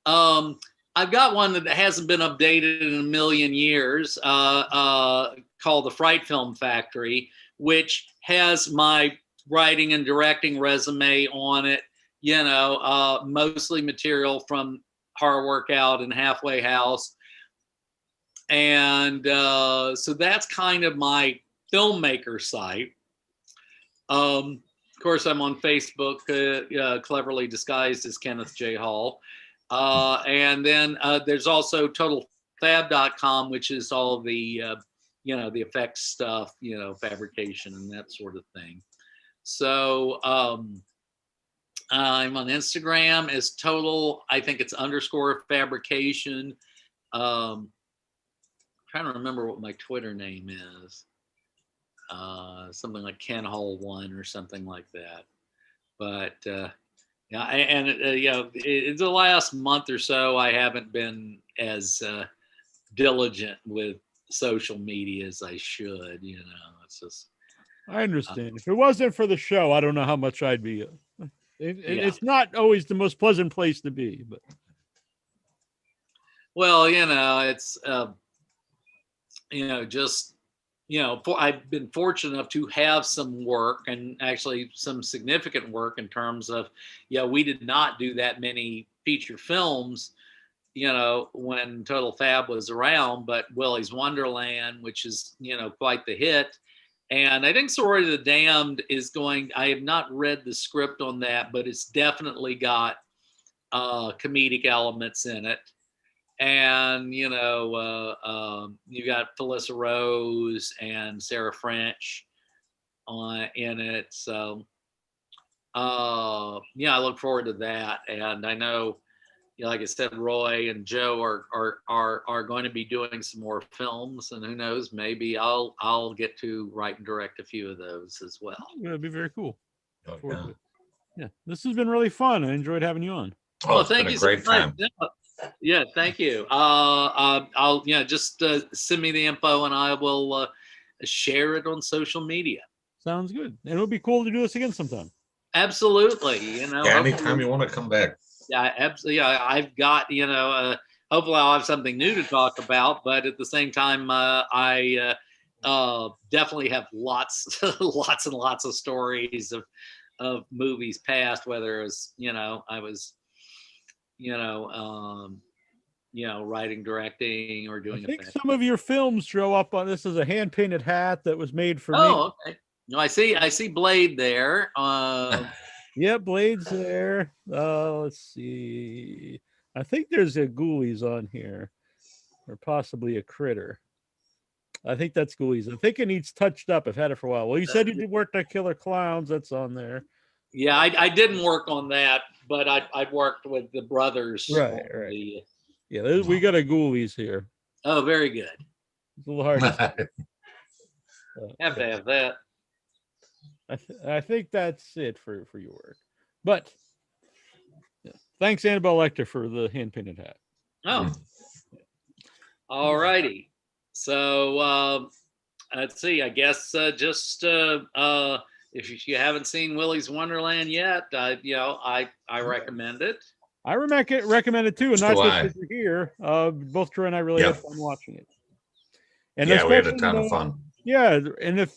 [SPEAKER 1] I've got one that hasn't been updated in a million years, called The Fright Film Factory, which has my writing and directing resume on it. Mostly material from Horror Workout and Halfway House. And so that's kind of my filmmaker site. Of course, I'm on Facebook, cleverly disguised as Kenneth J. Hall. And then there's also TotalFab.com, which is all the, the effects stuff, fabrication and that sort of thing. So I'm on Instagram as total. I think it's underscore fabrication. Trying to remember what my Twitter name is. Something like Ken Hole 1 or something like that. But yeah, and in the last month or so, I haven't been as diligent with social media as I should. It's just.
[SPEAKER 2] I understand. If it wasn't for the show, I don't know how much I'd be. It's not always the most pleasant place to be, but.
[SPEAKER 1] Well, it's just I've been fortunate enough to have some work, and actually some significant work in terms of, we did not do that many feature films, when Total Fab was around, but Willy's Wonderland, which is, quite the hit. And I think Sorority of the Damned I have not read the script on that, but it's definitely got comedic elements in it. And, you got Felissa Rose and Sarah French in it. So, I look forward to that. And I know, like I said, Roy and Joe are going to be doing some more films, and who knows, maybe I'll get to write and direct a few of those as well.
[SPEAKER 2] That'd be very cool.
[SPEAKER 3] Oh,
[SPEAKER 2] yeah, this has been really fun. I enjoyed having you on.
[SPEAKER 3] Oh, it's been a great time.
[SPEAKER 1] Yeah, thank you. I'll just send me the info, and I will share it on social media.
[SPEAKER 2] Sounds good. And it would be cool to do this again sometime.
[SPEAKER 1] Absolutely.
[SPEAKER 3] Yeah, anytime you want to come back.
[SPEAKER 1] Yeah, absolutely. Yeah, I've got, hopefully I'll have something new to talk about, but at the same time, I definitely have lots and lots of stories of movies past, whether it was, I was, writing, directing, or doing.
[SPEAKER 2] I think some of your films show up on this as a hand painted hat that was made for me.
[SPEAKER 1] Oh, okay. No, I see Blade there.
[SPEAKER 2] Yeah, Blade's there. Let's see. I think there's a Ghoulies on here, or possibly a Critter. I think that's Ghoulies. I think it needs touched up. I've had it for a while. Well, you said you did work on Killer Clowns. That's on there.
[SPEAKER 1] Yeah, I didn't work on that, but I worked with the brothers.
[SPEAKER 2] Right. Yeah, we got a Ghoulies here.
[SPEAKER 1] Oh, very good.
[SPEAKER 2] It's a little hard to
[SPEAKER 1] have to have that.
[SPEAKER 2] I think that's it for your work. But thanks, Annabelle Lecter, for the hand-painted hat.
[SPEAKER 1] Oh. All righty. So let's see. I guess just if you haven't seen Willy's Wonderland yet, I recommend it.
[SPEAKER 2] I recommend it too, and not just because you're here. Both Troy and I really had fun watching it. And
[SPEAKER 3] we had a ton of fun.
[SPEAKER 2] Yeah, and if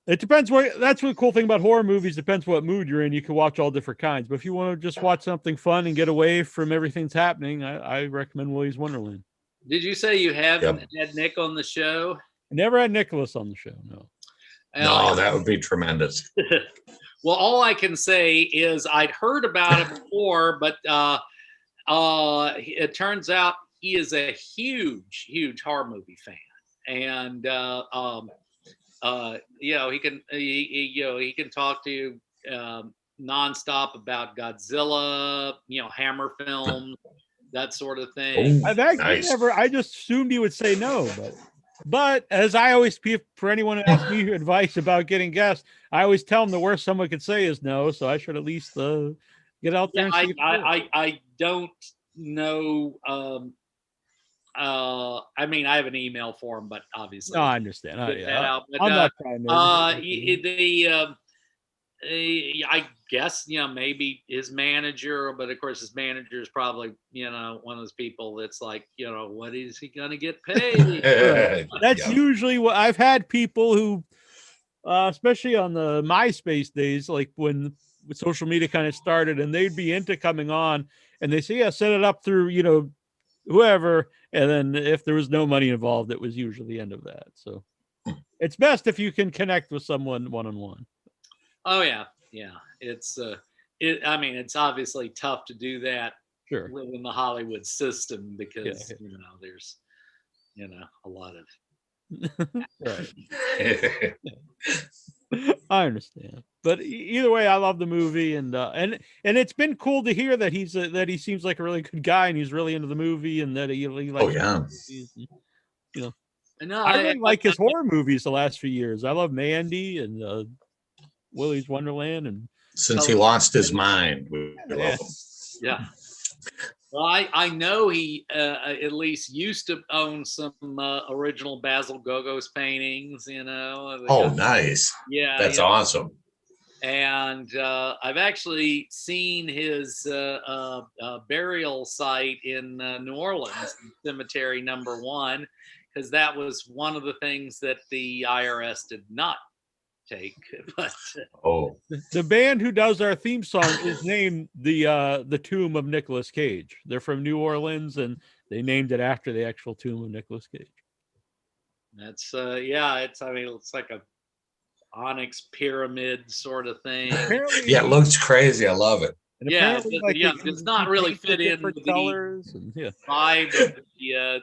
[SPEAKER 2] it depends that's the cool thing about horror movies. Depends what mood you're in. You can watch all different kinds. But if you want to just watch something fun and get away from everything that's happening, I recommend Willy's Wonderland.
[SPEAKER 1] Did you say you haven't had Nick on the show?
[SPEAKER 2] I never had Nicolas on the show. No.
[SPEAKER 3] No, that would be tremendous.
[SPEAKER 1] Well, all I can say is I'd heard about it before, but it turns out he is a huge horror movie fan, and he can talk to you nonstop about Godzilla, Hammer films, that sort of thing.
[SPEAKER 2] Ooh, I've actually never. I just assumed he would say no, but as I always, for anyone who asks me advice about getting guests, I always tell them the worst someone could say is no. So I should at least get out there. And see
[SPEAKER 1] I don't know. I mean, I have an email for him, but obviously,
[SPEAKER 2] no, I understand.
[SPEAKER 1] I'm
[SPEAKER 2] not trying
[SPEAKER 1] to. I guess maybe his manager, but of course his manager is probably one of those people that's like, what is he gonna get paid?
[SPEAKER 2] That's usually what I've had people who, especially on the MySpace days, like when social media kind of started, and they'd be into coming on, and they say, yeah, set it up through whoever, and then if there was no money involved, it was usually the end of that. So it's best if you can connect with someone one-on-one.
[SPEAKER 1] Oh yeah. It's it's obviously tough to do that.
[SPEAKER 2] Sure.
[SPEAKER 1] Within the Hollywood system because there's a lot of.
[SPEAKER 2] Right. I understand. But either way, I love the movie, and it's been cool to hear that that he seems like a really good guy, and he's really into the movie, and that he likes movies, and, you know.
[SPEAKER 1] No,
[SPEAKER 2] I really like his horror movies the last few years. I love Mandy and Willy's Wonderland, and
[SPEAKER 3] since he lost his mind, we love him.
[SPEAKER 1] Yeah. Well, I know he at least used to own some original Basil Gogos paintings, you know.
[SPEAKER 3] Oh, nice.
[SPEAKER 1] Yeah.
[SPEAKER 3] That's awesome.
[SPEAKER 1] And I've actually seen his burial site in New Orleans, Cemetery Number 1, because that was one of the things that the IRS did not take. But
[SPEAKER 2] the band who does our theme song is named the Tomb of Nicolas Cage. They're from New Orleans, and they named it after the actual tomb of Nicolas Cage.
[SPEAKER 1] That's it's like a onyx pyramid sort of thing.
[SPEAKER 3] Yeah, it looks crazy. I love it.
[SPEAKER 2] And
[SPEAKER 1] it's not really fit in with the vibe of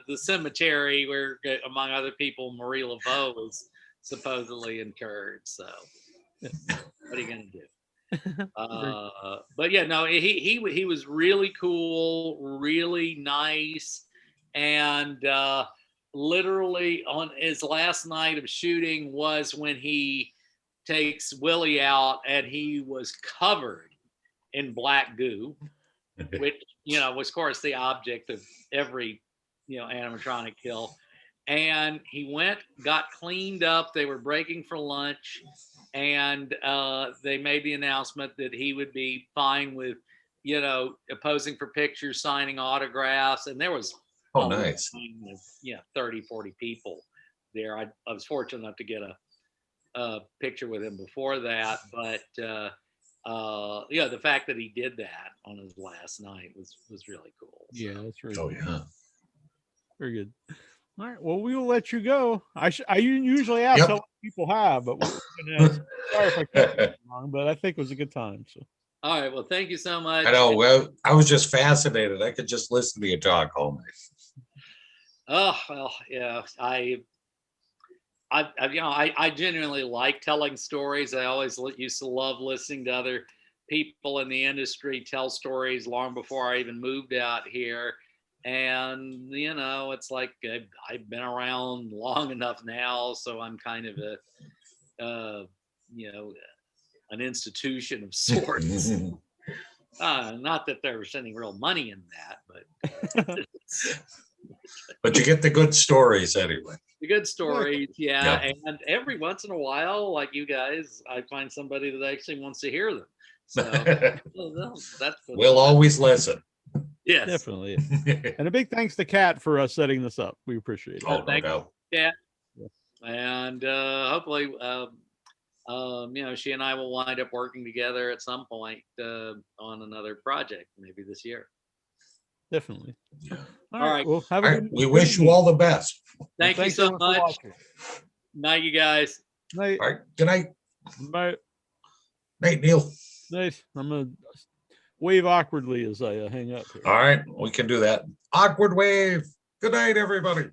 [SPEAKER 1] the cemetery where, among other people, Marie Laveau was supposedly interred. So, what are you gonna do? But yeah, no, he was really cool, really nice, and literally on his last night of shooting was when he takes Willie out, and he was covered in black goo, which was of course the object of every animatronic kill. And he got cleaned up. They were breaking for lunch, and they made the announcement that he would be fine with posing for pictures, signing autographs, and there was
[SPEAKER 3] nice
[SPEAKER 1] 30, 40 people there. I was fortunate enough to get a picture with him before that, but the fact that he did that on his last night was really cool.
[SPEAKER 2] Yeah, that's really
[SPEAKER 3] cool. Yeah,
[SPEAKER 2] very good. All right, well, we will let you go. I usually ask how many people have, but sorry if I kept it wrong, but I think it was a good time. So,
[SPEAKER 1] all right, well, thank you so much.
[SPEAKER 3] I know. Well, I was just fascinated. I could just listen to you talk all night.
[SPEAKER 1] Oh well, yeah. I genuinely like telling stories. I always used to love listening to other people in the industry tell stories long before I even moved out here. And, it's like I've been around long enough now, so I'm kind of an institution of sorts. Not that there's any real money in that, but
[SPEAKER 3] but you get the good stories anyway.
[SPEAKER 1] The good stories, yeah. And every once in a while, like you guys, I find somebody that actually wants to hear them. So
[SPEAKER 3] we'll always listen.
[SPEAKER 1] Yes,
[SPEAKER 2] definitely. And a big thanks to Kat for setting this up. We appreciate it.
[SPEAKER 3] Oh, no doubt.
[SPEAKER 1] Yeah. And hopefully, she and I will wind up working together at some point on another project, maybe this year.
[SPEAKER 2] Definitely.
[SPEAKER 3] Yeah.
[SPEAKER 2] All right. Well, have a good
[SPEAKER 3] we wish you all the best.
[SPEAKER 1] Thank you so much. Night, you guys.
[SPEAKER 2] Night.
[SPEAKER 3] All right. Good night.
[SPEAKER 2] Bye.
[SPEAKER 3] Night, Neil.
[SPEAKER 2] Night. I'm gonna wave awkwardly as I hang up here.
[SPEAKER 3] All right, we can do that. Awkward wave. Good night, everybody.